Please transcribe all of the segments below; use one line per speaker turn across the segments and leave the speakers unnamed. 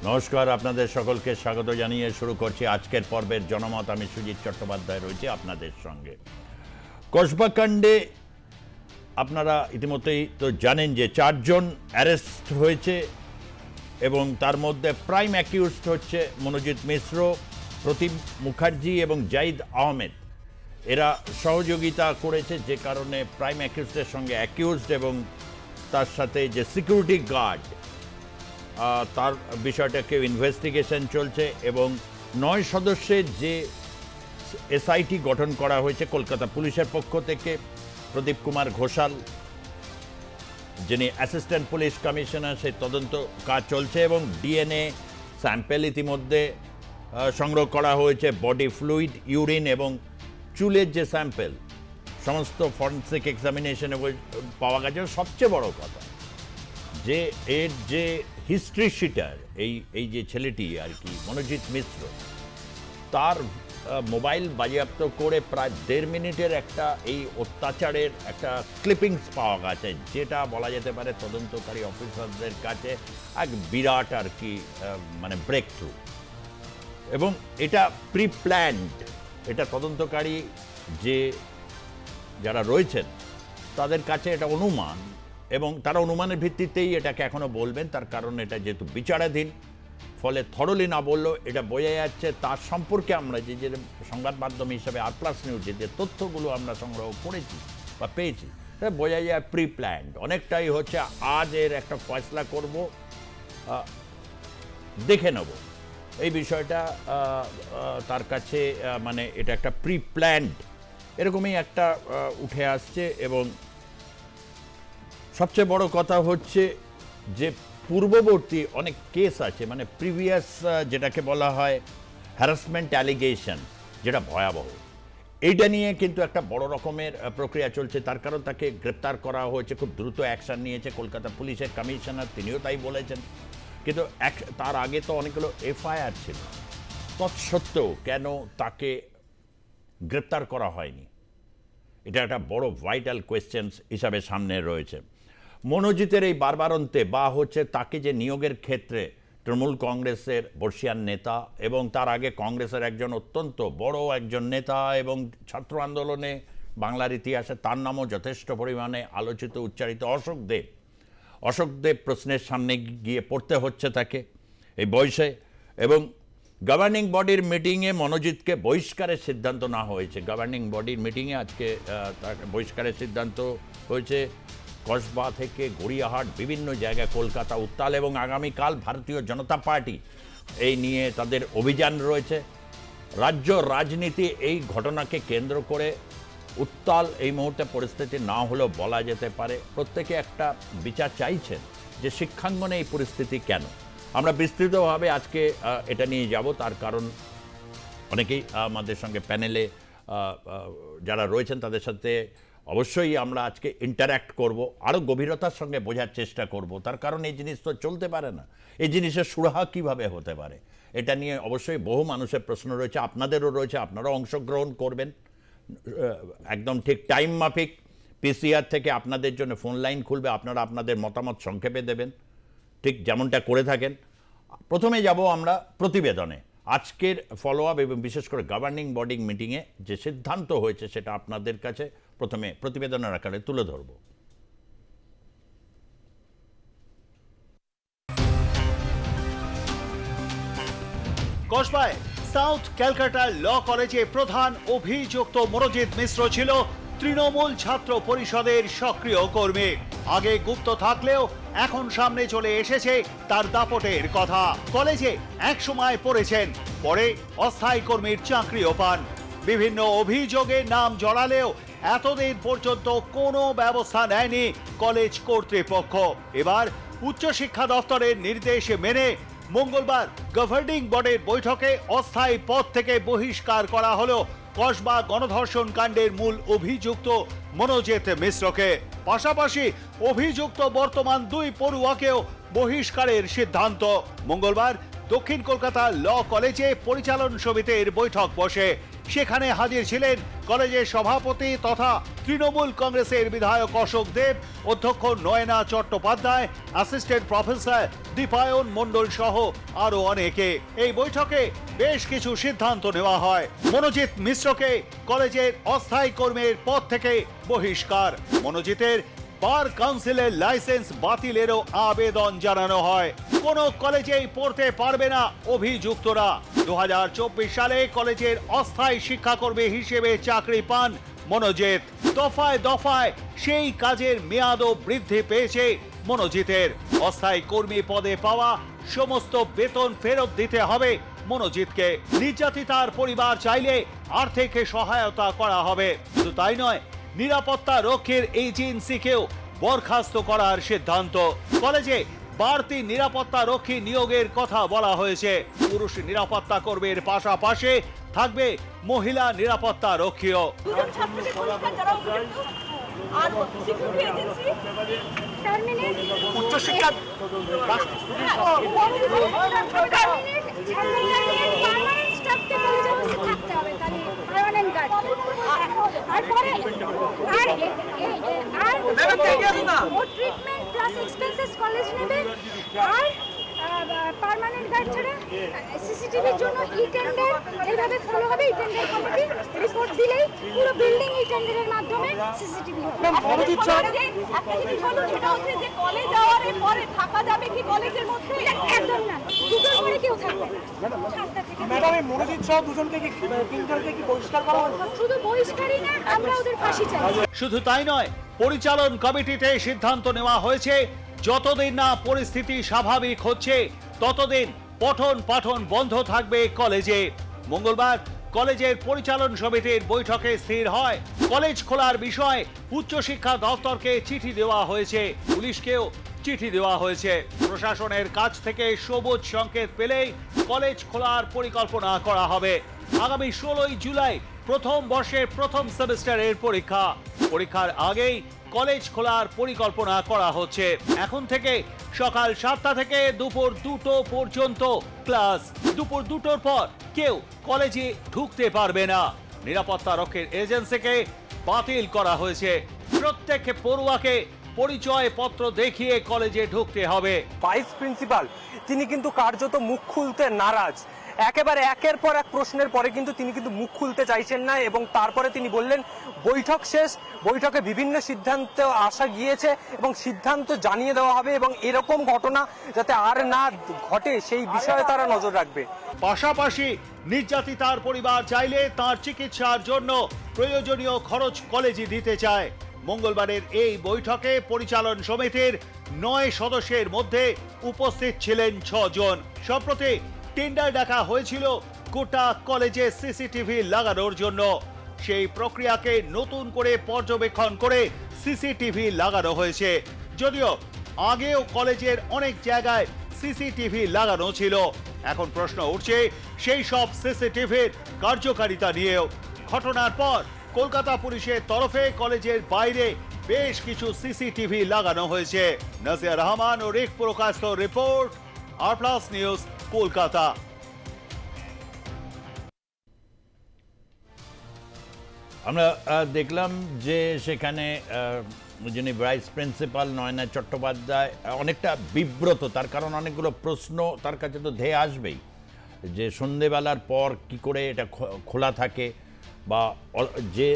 নমস্কার, আপনাদের সকলকে স্বাগত জানিয়ে শুরু করছি আজকের পর্বের জনমত। আমি সুজিত চট্টোপাধ্যায় রয়েছি আপনাদের সঙ্গে। কসবা কাণ্ডে আপনারা ইতিমধ্যেই তো জানেন যে 4 জন অ্যারেস্ট হয়েছে এবং তার মধ্যে প্রাইম অ্যাকিউজড হচ্ছে মনোজিৎ মিশ্র, প্রতিম মুখার্জি এবং জাহিদ আহমেদ। এরা সহযোগিতা করেছে, যে কারণে প্রাইম অ্যাকিউজদের সঙ্গে অ্যাকিউজড এবং তার সাথে যে সিকিউরিটি গার্ড তার বিষয়টাকে ইনভেস্টিগেশন চলছে এবং 9 সদস্যের যে এসআইটি গঠন করা হয়েছে কলকাতা পুলিশের পক্ষ থেকে, প্রদীপ কুমার ঘোষাল যিনি অ্যাসিস্ট্যান্ট পুলিশ কমিশনার, সেই তদন্ত কাজ চলছে এবং ডিএনএ স্যাম্পেল ইতিমধ্যে সংগ্রহ করা হয়েছে, বডি ফ্লুইড, ইউরিন এবং চুলের যে স্যাম্পেল সমস্ত ফরেন্সিক এক্সামিনেশনে পাওয়া গেছে। সবচেয়ে বড় কথা যে এর যে হিস্ট্রি শিটার এই যে ছেলেটি আর কি মনোজিৎ মিশ্র, তার মোবাইল বাজেয়াপ্ত করে প্রায় 1.5 মিনিটের একটা এই অত্যাচারের একটা ক্লিপিংস পাওয়া গেছে, যেটা বলা যেতে পারে তদন্তকারী অফিসারদের কাছে এক বিরাট আর কি মানে ব্রেক থ্রু। এবং এটা প্রি প্ল্যান্ড, এটা তদন্তকারী যে যারা রয়েছেন তাদের কাছে এটা অনুমান, এবং তারা অনুমানের ভিত্তিতেই এটাকে এখনও বলবেন, তার কারণ এটা যেহেতু বিচারাধীন, ফলে থরলি না বললেও এটা বোঝা যাচ্ছে তার সম্পর্কে আমরা যে সংবাদ মাধ্যম হিসাবে আর+ নিউজে যে তথ্যগুলো আমরা সংগ্রহ করেছি বা পেয়েছি, সেটা বোঝা যায় প্রি প্ল্যান্ড। অনেকটাই হচ্ছে আজ এর একটা ফয়সলা করব, দেখে নেব এই বিষয়টা তার কাছে, মানে এটা একটা প্রি প্ল্যান্ড এরকমই একটা উঠে আসছে। এবং সবচেয়ে বড় কথা হচ্ছে যে পূর্ববর্তী অনেক কেস আছে, মানে প্রিভিয়াস যেটাকে বলা হয় হ্যারাসমেন্ট অ্যালিগেশন, যেটা ভয়াবহ, এইটা নিয়ে কিন্তু একটা বড় রকমের প্রক্রিয়া চলছে। তার কারণ তাকে গ্রেপ্তার করা হয়েছে, খুব দ্রুত অ্যাকশন নিয়েছে কলকাতা পুলিশের কমিশনার, তিনিও তাই বলেছেন। কিন্তু তার আগে তো অনেকগুলো এফআইআর ছিল, তৎসত্ত্বেও কেন তাকে গ্রেপ্তার করা হয়নি, এটা একটা বড় ভাইটাল কোয়েশ্চেন্স হিসাবে সামনে রয়েছে। মনোজিতের এই বারবারন্তে বা হচ্ছে তাকে যে নিয়োগের ক্ষেত্রে তৃণমূল কংগ্রেসের বর্ষিয়ান নেতা এবং তার আগে কংগ্রেসের একজন অত্যন্ত বড় একজন নেতা এবং ছাত্র আন্দোলনে বাংলার ইতিহাসে তার নামও যথেষ্ট পরিমাণে আলোচিত উচ্চারিত অশোক দেব প্রশ্নের সামনে গিয়ে পড়তে হচ্ছে তাকে এই বয়সে। এবং গভর্নিং বডির মিটিংয়ে মনোজিৎকে বহিষ্কারের সিদ্ধান্ত না হয়েছে, গভর্নিং বডির মিটিংয়ে আজকে বহিষ্কারের সিদ্ধান্ত হয়েছে। কসবা থেকে গড়িয়াহাট বিভিন্ন জায়গায় কলকাতা উত্তাল, এবং আগামীকাল ভারতীয় জনতা পার্টি এই নিয়ে তাদের অভিযান রয়েছে। রাজ্য রাজনীতি এই ঘটনাকে কেন্দ্র করে উত্তাল এই মুহূর্তে পরিস্থিতি না হলেও বলা যেতে পারে প্রত্যেকে একটা বিচার চাইছেন যে শিক্ষাঙ্গনে এই পরিস্থিতি কেন। আমরা বিস্তৃতভাবে আজকে এটা নিয়ে যাব, তার কারণ অনেকেই আমাদের সঙ্গে প্যানেলে যারা রয়েছেন তাদের সাথে অবশ্যই আমরা আজকে ইন্টারঅ্যাক্ট করব, আরও গভীরতার সঙ্গে বোঝার চেষ্টা করব। তার কারণ এই জিনিস তো চলতে পারে না, এই জিনিসের সুরাহা কীভাবে হতে পারে, এটা নিয়ে অবশ্যই বহু মানুষের প্রশ্ন রয়েছে, আপনাদেরও রয়েছে, আপনারাও অংশগ্রহণ করবেন একদম ঠিক টাইম মাফিক। পিসিআর থেকে আপনাদের জন্য ফোন লাইন খুলবে, আপনারা আপনাদের মতামত সংক্ষেপে দেবেন ঠিক যেমনটা করে থাকেন। প্রথমে যাব আমরা প্রতিবেদনে, আজকের ফলো আপ এবং বিশেষ করে গভর্নিং বডি মিটিংয়ে যে সিদ্ধান্ত হয়েছে সেটা আপনাদের কাছে প্রথমে প্রতিবেদনের আকারে তুলে ধরব।
কসবায় সাউথ ক্যালকাটা ল কলেজে প্রধান অভিযুক্ত মনোজিৎ মিশ্র ছিল তৃণমূল ছাত্র পরিষদের সক্রিয় কর্মী। আগে গুপ্ত থাকলেও এখন সামনে চলে এসেছে তার দাপটের কথা। কলেজে একসময় পড়েছেন, পরে অস্থায়ী কর্মীর চাকরিও পান। বিভিন্ন অভিযোগে নাম জড়ালেও এতদিন পর্যন্ত কোনো ব্যবস্থা নেয়নি কলেজ কর্তৃপক্ষ। এবার উচ্চশিক্ষা দপ্তরের নির্দেশ মেনে মঙ্গলবার গভর্নিং বডির বৈঠকে অস্থায়ী পদ থেকে বহিষ্কার করা হলো কসবা গণধর্ষণ কাণ্ডের মূল অভিযুক্ত মনোজিৎ মিশ্রকে। পাশাপাশি অভিযুক্ত বর্তমান 2 পড়ুয়াকেও বহিষ্কারের সিদ্ধান্ত। মঙ্গলবার দক্ষিণ কলকাতা ল কলেজে পরিচালন সমিতির বৈঠক বসে। সেখানে হাজির ছিলেন কলেজের সভাপতি তথা তৃণমূল কংগ্রেসের বিধায়ক অশোক দেব, অধ্যক্ষ নয়না চট্টোপাধ্যায়, অ্যাসিস্ট্যান্ট প্রফেসর দীপায়ন মণ্ডল সহ আরো অনেকে। এই বৈঠকে বেশ কিছু সিদ্ধান্ত নেওয়া হয়। মনোজিৎ মিশ্রকে কলেজের অস্থায়ী কর্মীর পদ থেকে বহিষ্কার। মনোজিতের বার কাউন্সিলের লাইসেন্স বাতিলেরও আবেদন জানানো হয়। কোনো কলেজেই পড়তে পারবে না অভিযুক্তরা। 2024 সালে কলেজের অস্থায়ী শিক্ষাকর্মী হিসেবে চাকরি পান মনোজিৎ। দফায় দফায় সেই কাজের মেয়াদও বৃদ্ধি পেয়েছে মনোজিতের। অস্থায়ী কর্মী পদে পাওয়া সমস্ত বেতন ফেরত দিতে হবে মনোজিৎকে। নির্যাতিতার পরিবার চাইলে আর্থিক সহায়তা করা হবে। শুধু তাই নয়, নিরাপত্তা রক্ষীর এজেন্সিকেও বরখাস্ত করার সিদ্ধান্ত। কলেজে বাড়তি নিরাপত্তা রক্ষী নিয়োগের কথা বলা হয়েছে। পুরুষ নিরাপত্তা কর্মীর পাশাপাশি থাকবে মহিলা নিরাপত্তা রক্ষীও।
উচ্চশিক্ষা
পার্মানেন্ট গার্ড ছাড়া সিসিটিভির জন্য ই-টেন্ডার যেভাবে ফলো হবে, ই-টেন্ডার কমিটি রিপোর্ট দিলেই পুরো বিল্ডিং ই-টেন্ডারের মাধ্যমে সিসিটিভি হবে।
একটা জিনিস হলো সেটা হচ্ছে যে কলেজ যাওয়ার পরে থাকা যাবে কি কলেজের মধ্যে?
একদম না, দুটোর পরে কেউ থাকবে না।
ম্যাডাম, এই মনোজিৎ সহ দুজনকে কি তিনজনকে কি বহিষ্কার করা হবে?
শুধু বহিষ্কারই না, আমরা ওদের ফাঁসি চাই।
শুধু তাই নয়, পরিচালন কমিটিতে সিদ্ধান্ত নেওয়া হয়েছে যতদিন না পরিস্থিতি স্বাভাবিক হচ্ছে ততদিন পঠন পাঠন বন্ধ থাকবে কলেজে। মঙ্গলবার কলেজের পরিচালন সমিতির বৈঠকে স্থির হয় কলেজ খোলার বিষয়ে উচ্চশিক্ষা দপ্তরকে চিঠি দেওয়া হয়েছে, পুলিশকেও চিঠি দেওয়া হয়েছে। প্রশাসনের কাছ থেকে সবুজ সংকেত পেলেই কলেজ খোলার পরিকল্পনা করা হবে। আগামী 16 জুলাই প্রথম বর্ষের প্রথম সেমিস্টারের পরীক্ষা। পরীক্ষার আগেই কলেজ খোলার পরিকল্পনা করা হচ্ছে। এখন থেকে সকাল 7টা থেকে দুপুর 2টো পর্যন্ত ক্লাস। দুপুর 2টোর পর কেউ কলেজে ঢুকতে পারবে না। নিরাপত্তা রক্ষীর এজেন্সিকে বাতিল করা হয়েছে। প্রত্যেক পড়ুয়াকে পরিচয় পত্র দেখিয়ে কলেজে ঢুকতে হবে।
ভাইস প্রিন্সিপাল তিনি কিন্তু কার্যত মুখ খুলতে নারাজ। একেবারে একের পর এক প্রশ্নের পরে কিন্তু তিনি মুখ খুলতে চাইছেন না এবং তারপরে তিনি বললেন বৈঠক শেষ, বৈঠকে বিভিন্ন সিদ্ধান্ত আসা গিয়েছে এবং সিদ্ধান্ত জানিয়ে দেওয়া হবে এবং এরকম ঘটনা যাতে আর না ঘটে সেই বিষয়ে তারা নজর রাখবে।
পাশাপাশি নির্যাতিতার পরিবার চাইলে তার চিকিৎসার জন্য প্রয়োজনীয় খরচ কলেজে দিতে চায়। মঙ্গলবারের এই বৈঠকে পরিচালন সমিতির 9 সদস্যের মধ্যে উপস্থিত ছিলেন 6 জন। সম্প্রতি টেন্ডার ডাকা হয়েছিল গোটা কলেজে সিসিটিভি লাগানোর জন্য। সেই প্রক্রিয়াকে নতুন করে পর্যবেক্ষণ করে সিসিটিভি লাগানো হয়েছে। যদিও আগেও কলেজের অনেক জায়গায় সিসিটিভি লাগানো ছিল। এখন প্রশ্ন উঠছে সেই সব সিসিটিভির কার্যকারিতা নিয়েও। ঘটনার পর কলকাতা পুলিশের তরফে কলেজের বাইরে বেশ কিছু সিসিটিভি লাগানো হয়েছে। নাজিয়া রহমান ও রিক প্রকাশিত রিপোর্ট, আর প্লাস নিউজ, কলকাতা।
আমরা দেখলাম যে সেখানে যিনি ভাইস প্রিন্সিপাল নয়না চট্টোপাধ্যায় অনেকটা বিব্রত, তার কারণ অনেকগুলো প্রশ্ন তার কাছে তো ধেয়ে আসবেই, যে সন্ধেবেলার পর কি করে এটা খোলা থাকে বা যে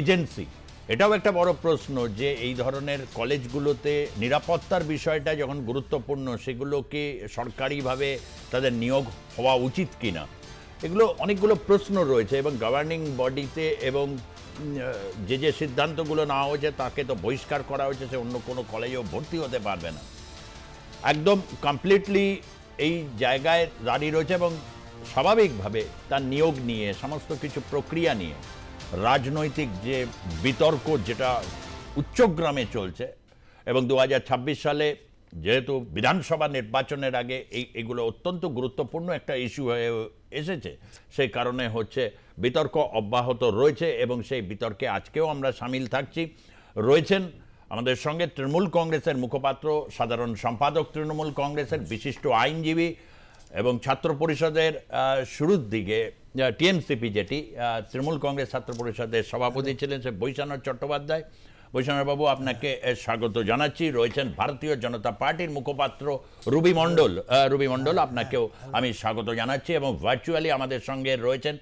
এজেন্সি, এটাও একটা বড় প্রশ্ন যে এই ধরনের কলেজগুলোতে নিরাপত্তার বিষয়টা যখন গুরুত্বপূর্ণ সেগুলোকে সরকারিভাবে তাদের নিয়োগ হওয়া উচিত কিনা, এগুলো অনেকগুলো প্রশ্ন রয়েছে। এবং গভর্নিং বডিতে এবং যে সিদ্ধান্তগুলো নেওয়া হয়েছে তাকে তো বহিষ্কার করা হয়েছে, সে অন্য কোনো কলেজেও ভর্তি হতে পারবে না। একদম কমপ্লিটলি এই জায়গায় দাঁড়িয়ে রয়েছে এবং স্বাভাবিকভাবে তার নিয়োগ নিয়ে সমস্ত কিছু প্রক্রিয়া নিয়ে রাজনৈতিক যে বিতর্ক যেটা উচ্চগ্রামে চলছে এবং 2026 সালে যেহেতু বিধানসভা নির্বাচনের আগে এগুলো অত্যন্ত গুরুত্বপূর্ণ একটা ইস্যু হয়ে এসেছে, সেই কারণে হচ্ছে বিতর্ক অব্যাহত রয়েছে এবং সেই বিতর্কে আজকেও আমরা সামিল থাকছি। রয়েছেন আমাদের সঙ্গে তৃণমূল কংগ্রেসের মুখপাত্র, সাধারণ সম্পাদক তৃণমূল কংগ্রেসের, বিশিষ্ট আইনজীবী এবং ছাত্র পরিষদের শুরুর দিকে টিএমসিপি যেটি তৃণমূল কংগ্রেস ছাত্র পরিষদের সভাপতি ছিলেন সে বৈশানর চট্টোপাধ্যায়। বৈশানরবাবু আপনাকে স্বাগত জানাচ্ছি। রয়েছেন ভারতীয় জনতা পার্টির মুখপাত্র রুবি মণ্ডল, আপনাকেও আমি স্বাগত জানাচ্ছি। এবং ভার্চুয়ালি আমাদের সঙ্গে রয়েছেন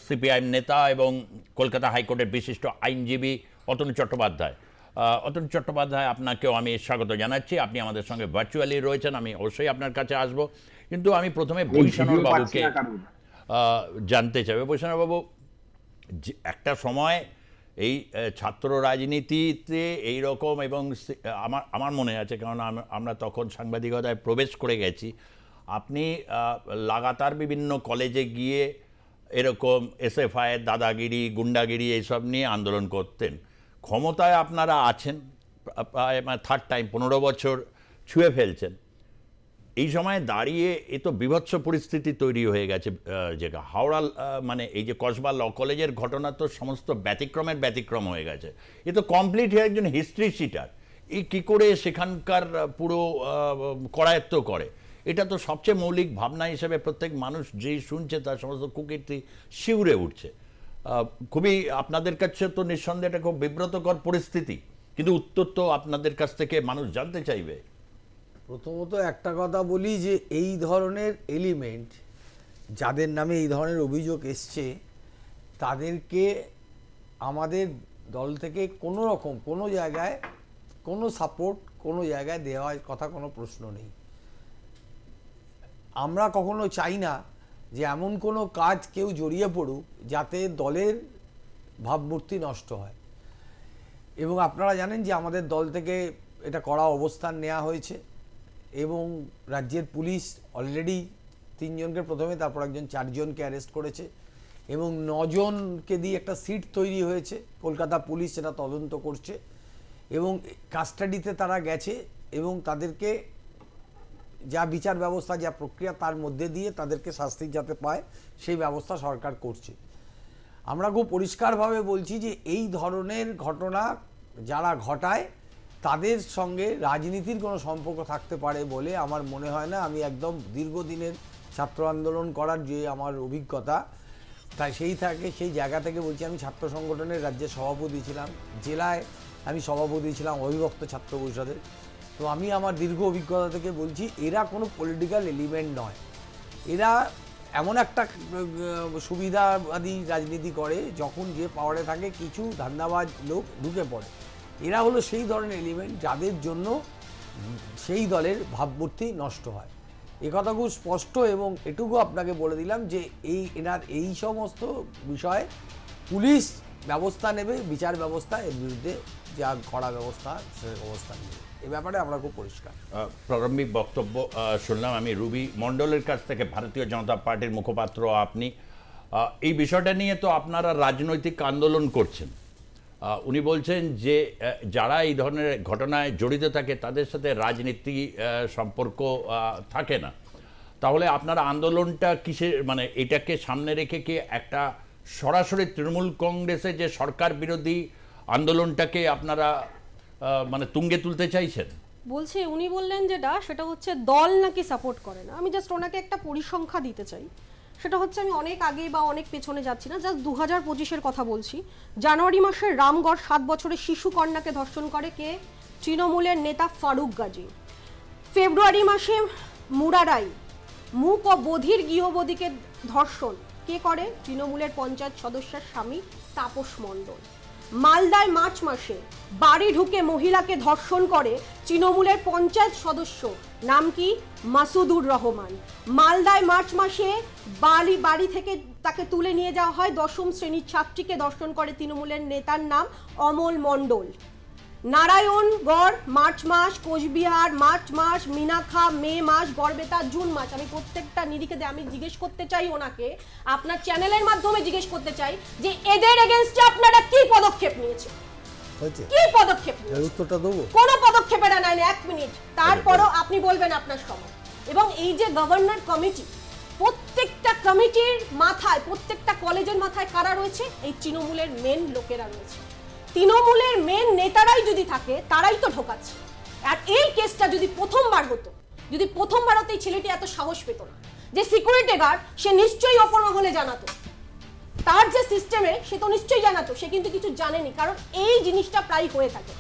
সিপিআইএম নেতা এবং কলকাতা হাইকোর্টের বিশিষ্ট আইনজীবী অতনু চট্টোপাধ্যায়, আপনাকেও আমি স্বাগত জানাচ্ছি। আপনি আমাদের সঙ্গে ভার্চুয়ালি রয়েছেন, আমি অবশ্যই আপনার কাছে আসব। কিন্তু আমি প্রথমে বৈশানর বাবুকে জানতে চাই। বৈশানর বাবু, একটা সময় এই ছাত্র রাজনীতিতে এই রকম, এবং আমার মনে আছে, কারণ আমরা তখন সাংবাদিকতায় প্রবেশ করে গেছি, আপনি লাগাতার বিভিন্ন কলেজে গিয়ে এরকম এসএফআই দাদাগিরি গুন্ডাগিরি এইসব নিয়ে আন্দোলন করতেন। ক্ষমতায় আপনারা আছেন প্রায় থার্ড টাইম, 15 বছর ছুঁয়ে ফেলছেন। এই সময় দাঁড়িয়ে এ তো বিভৎস পরিস্থিতি তৈরি হয়ে গেছে। যে হাওড়া মানে এই যে কসবা ল কলেজের ঘটনা তো সমস্ত ব্যতিক্রম হয়ে গেছে। এ তো কমপ্লিট একজন হিস্ট্রি শিটার। এই কী করে সেখানকার পুরো করায়ত্ত করে, এটা তো সবচেয়ে মৌলিক ভাবনা হিসেবে প্রত্যেক মানুষ যেই শুনছে তার সমস্ত কুকীর্তি শিউরে উঠছে। খুবই আপনাদের কাছে তো নিঃসন্দেহে এটা খুব বিব্রতকর পরিস্থিতি, কিন্তু উত্তর তো আপনাদের কাছ থেকে মানুষ জানতে চাইবে।
প্রথমত একটা কথা বলি যে এই ধরনের এলিমেন্ট যাদের নামে এই ধরনের অভিযোগ এসছে তাদেরকে আমাদের দল থেকে কোনো রকম কোনো জায়গায় কোনো সাপোর্ট কোনো জায়গায় দেওয়ার কথা কোনো প্রশ্ন নেই। আমরা কখনো চাই না যে এমন কোনো কাজ কেউ জড়িয়ে পড়ুক যাতে দলের ভাবমূর্তি নষ্ট হয়। এবং আপনারা জানেন যে আমাদের দল থেকে এটা কড়া অবস্থান নেওয়া হয়েছে এবং রাজ্যের পুলিশ অলরেডি 3 জনকে প্রথমে, তারপর একজন 4 জনকে অ্যারেস্ট করেছে এবং 9 জনকে দিয়ে একটা সিট তৈরি হয়েছে। কলকাতা পুলিশ সেটা তদন্ত করছে এবং কাস্টাডিতে তারা গেছে এবং তাদেরকে যা বিচার ব্যবস্থা, যা প্রক্রিয়া তার মধ্যে দিয়ে তাদেরকে শাস্তি যাতে পায় সেই ব্যবস্থা সরকার করছে। আমরা খুব পরিষ্কারভাবে বলছি যে এই ধরনের ঘটনা যারা ঘটায় তাদের সঙ্গে রাজনীতির কোনো সম্পর্ক থাকতে পারে বলে আমার মনে হয় না। আমি একদম দীর্ঘদিনের ছাত্র আন্দোলন করার যে আমার অভিজ্ঞতা, তাই সেই জায়গা থেকে বলছি। আমি ছাত্র সংগঠনের রাজ্যের সভাপতি ছিলাম, জেলায় আমি সভাপতি ছিলাম অবিভক্ত ছাত্র পরিষদের। তো আমি আমার দীর্ঘ অভিজ্ঞতা থেকে বলছি এরা কোনো পলিটিক্যাল এলিমেন্ট নয়। এরা এমন একটা সুবিধাবাদী রাজনীতি করে যখন যে পাওয়ারে থাকে কিছু ধান্দাবাজ লোক ঢুকে পড়ে। এরা হলো সেই ধরনের এলিমেন্ট যাদের জন্য সেই দলের ভাবমূর্তি নষ্ট হয়। এ কথা খুব স্পষ্ট এবং এটুকু আপনাকে বলে দিলাম যে এনার এই সমস্ত বিষয়ে পুলিশ ব্যবস্থা নেবে, বিচার ব্যবস্থা এর বিরুদ্ধে যা কড়া ব্যবস্থা সে অবস্থা নেবে। এ ব্যাপারে আমরা খুব পরিষ্কার।
প্রারম্ভিক বক্তব্য শুনলাম আমি রুবি মণ্ডলের কাছ থেকে, ভারতীয় জনতা পার্টির মুখপাত্র আপনি। এই বিষয়টা নিয়ে তো আপনারা রাজনৈতিক আন্দোলন করছেন। উনি বলছেন যে যারা এই ধরনের ঘটনায় জড়িত থাকে তাদের সাথে রাজনীতি সম্পর্ক থাকে না। তাহলে আপনারা আন্দোলনটা কিসের, মানে এটাকে সামনে রেখে কি একটা সরাসরি তৃণমূল কংগ্রেসের যে সরকার বিরোধী আন্দোলনটাকে আপনারা মানে তুঙ্গে তুলতে চাইছেন?
বলছে উনি বললেন যেটা, সেটা হচ্ছে দল নাকি সাপোর্ট করে না। আমি জাস্ট ওনাকে একটা পরিসংখ্যা দিতে চাই। সেটা হচ্ছে, আমি অনেক আগে বা অনেক পেছনে যাচ্ছি না, জাস্ট 2025-এর কথা বলছি। জানুয়ারি মাসের রামগড় 7 বছরের শিশু কন্যাকে ধর্ষণ করে কে? তৃণমূলের নেতা ফারুক গাজী। ফেব্রুয়ারি মাসে মুরারাই মুক ও বধির গৃহবধূকে ধর্ষণ কে করে? তৃণমূলের পঞ্চায়েত সদস্যের স্বামী তাপস মণ্ডল। মালদায় মার্চ মাসে বাড়ি ঢুকে মহিলাকে ধর্ষণ করে তৃণমূলের পঞ্চায়েত সদস্য, নাম কি? মাসুদুর রহমান। মালদায় মার্চ মাসে বাড়ি থেকে তাকে তুলে নিয়ে যাওয়া হয় 10ম শ্রেণীর ছাত্রীকে ধর্ষণ করে তৃণমূলের নেতার নাম অমল মণ্ডল। নারায়ণগড় মার্চ মাস, কোচবিহার মার্চ মাস, মিনাখা মে মাস, গড়বেতা জুন মাস। আমি প্রত্যেকটা নিরিখে আমি জিজ্ঞেস করতে চাই ওনাকে, আপনার চ্যানেলের মাধ্যমে জিজ্ঞেস করতে চাই যে এদের এগেইনস্টে আপনারা কি পদক্ষেপ নিয়েছেন? কি পদক্ষেপ নিয়েছেন? উত্তরটা দেবো। কোনো পদক্ষেপের নেয়নি, 1 মিনিট। তারপরও আপনি বলবেন আপনার সময়। এবং এই যে গভর্নর কমিটি, প্রত্যেকটা কমিটির মাথায়, প্রত্যেকটা কলেজের মাথায় কারা রয়েছে? এই তৃণমূলের মেন লোকেরা রয়েছে। তৃণমূলের মেন নেতারাই যদি থাকে তারাই তো ঢোকাচ্ছে। আর এই কেসটা যদি প্রথমবার হতো, যদি প্রথমবার হতো এই ছেলেটি এত সাহস পেত না। যে সিকিউরিটি গার্ড সে নিশ্চয়ই অপর মহলে জানাতো, তার যে সিস্টেমে সে তো নিশ্চয়ই জানাতো, সে কিন্তু কিছু জানেনি। কারণ এই জিনিসটা প্রায় হয়ে থাকে,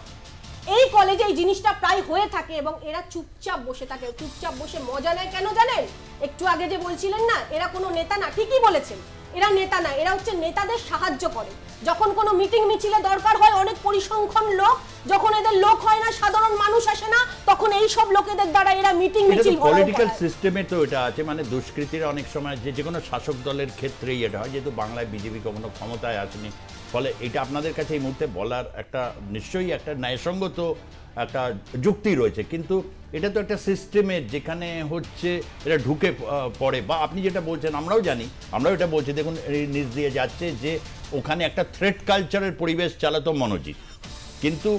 এই কলেজে এই জিনিসটা প্রায় হয়ে থাকে এবং এরা চুপচাপ বসে থাকে। চুপচাপ বসে মজা নেয় কেন জানেন? একটু আগে যে বলছিলেন না এরা কোনো নেতা না, ঠিকই বলেছেন, এরা নেতা না, এরা হচ্ছে নেতাদের সাহায্য করে। যখন কোনো মিটিং মিছিলে দরকার হয় অনেক পরিসংখ্যান লোক, যখন এদের লোক হয় না, সাধারণ মানুষ আসে না, তখন এই সব লোকেদের দ্বারা এরা মিটিং মিছিল ঘোরাও করে।
পলিটিক্যাল সিস্টেমে তো এটা আছে, মানে দুষ্কৃতীরা অনেক সময় যে কোনো শাসক দলের ক্ষেত্রেই এটা হয়, যেহেতু বাংলায় বিজেপি কখনো ক্ষমতায় আসেনি, ফলে এটা আপনাদের কাছে এই মুহূর্তে বলার একটা নিশ্চয়ই একটা ন্যায়সঙ্গত একটা যুক্তি রয়েছে। কিন্তু এটা তো একটা সিস্টেমের যেখানে হচ্ছে এটা ঢুকে পড়ে, বা আপনি যেটা বলছেন আমরাও জানি, আমরাও এটা বলছি, দেখুন এই নিচ দিয়ে যাচ্ছে যে ওখানে একটা থ্রেট কালচারের পরিবেশ চালাতো মনোজিৎ, কিন্তু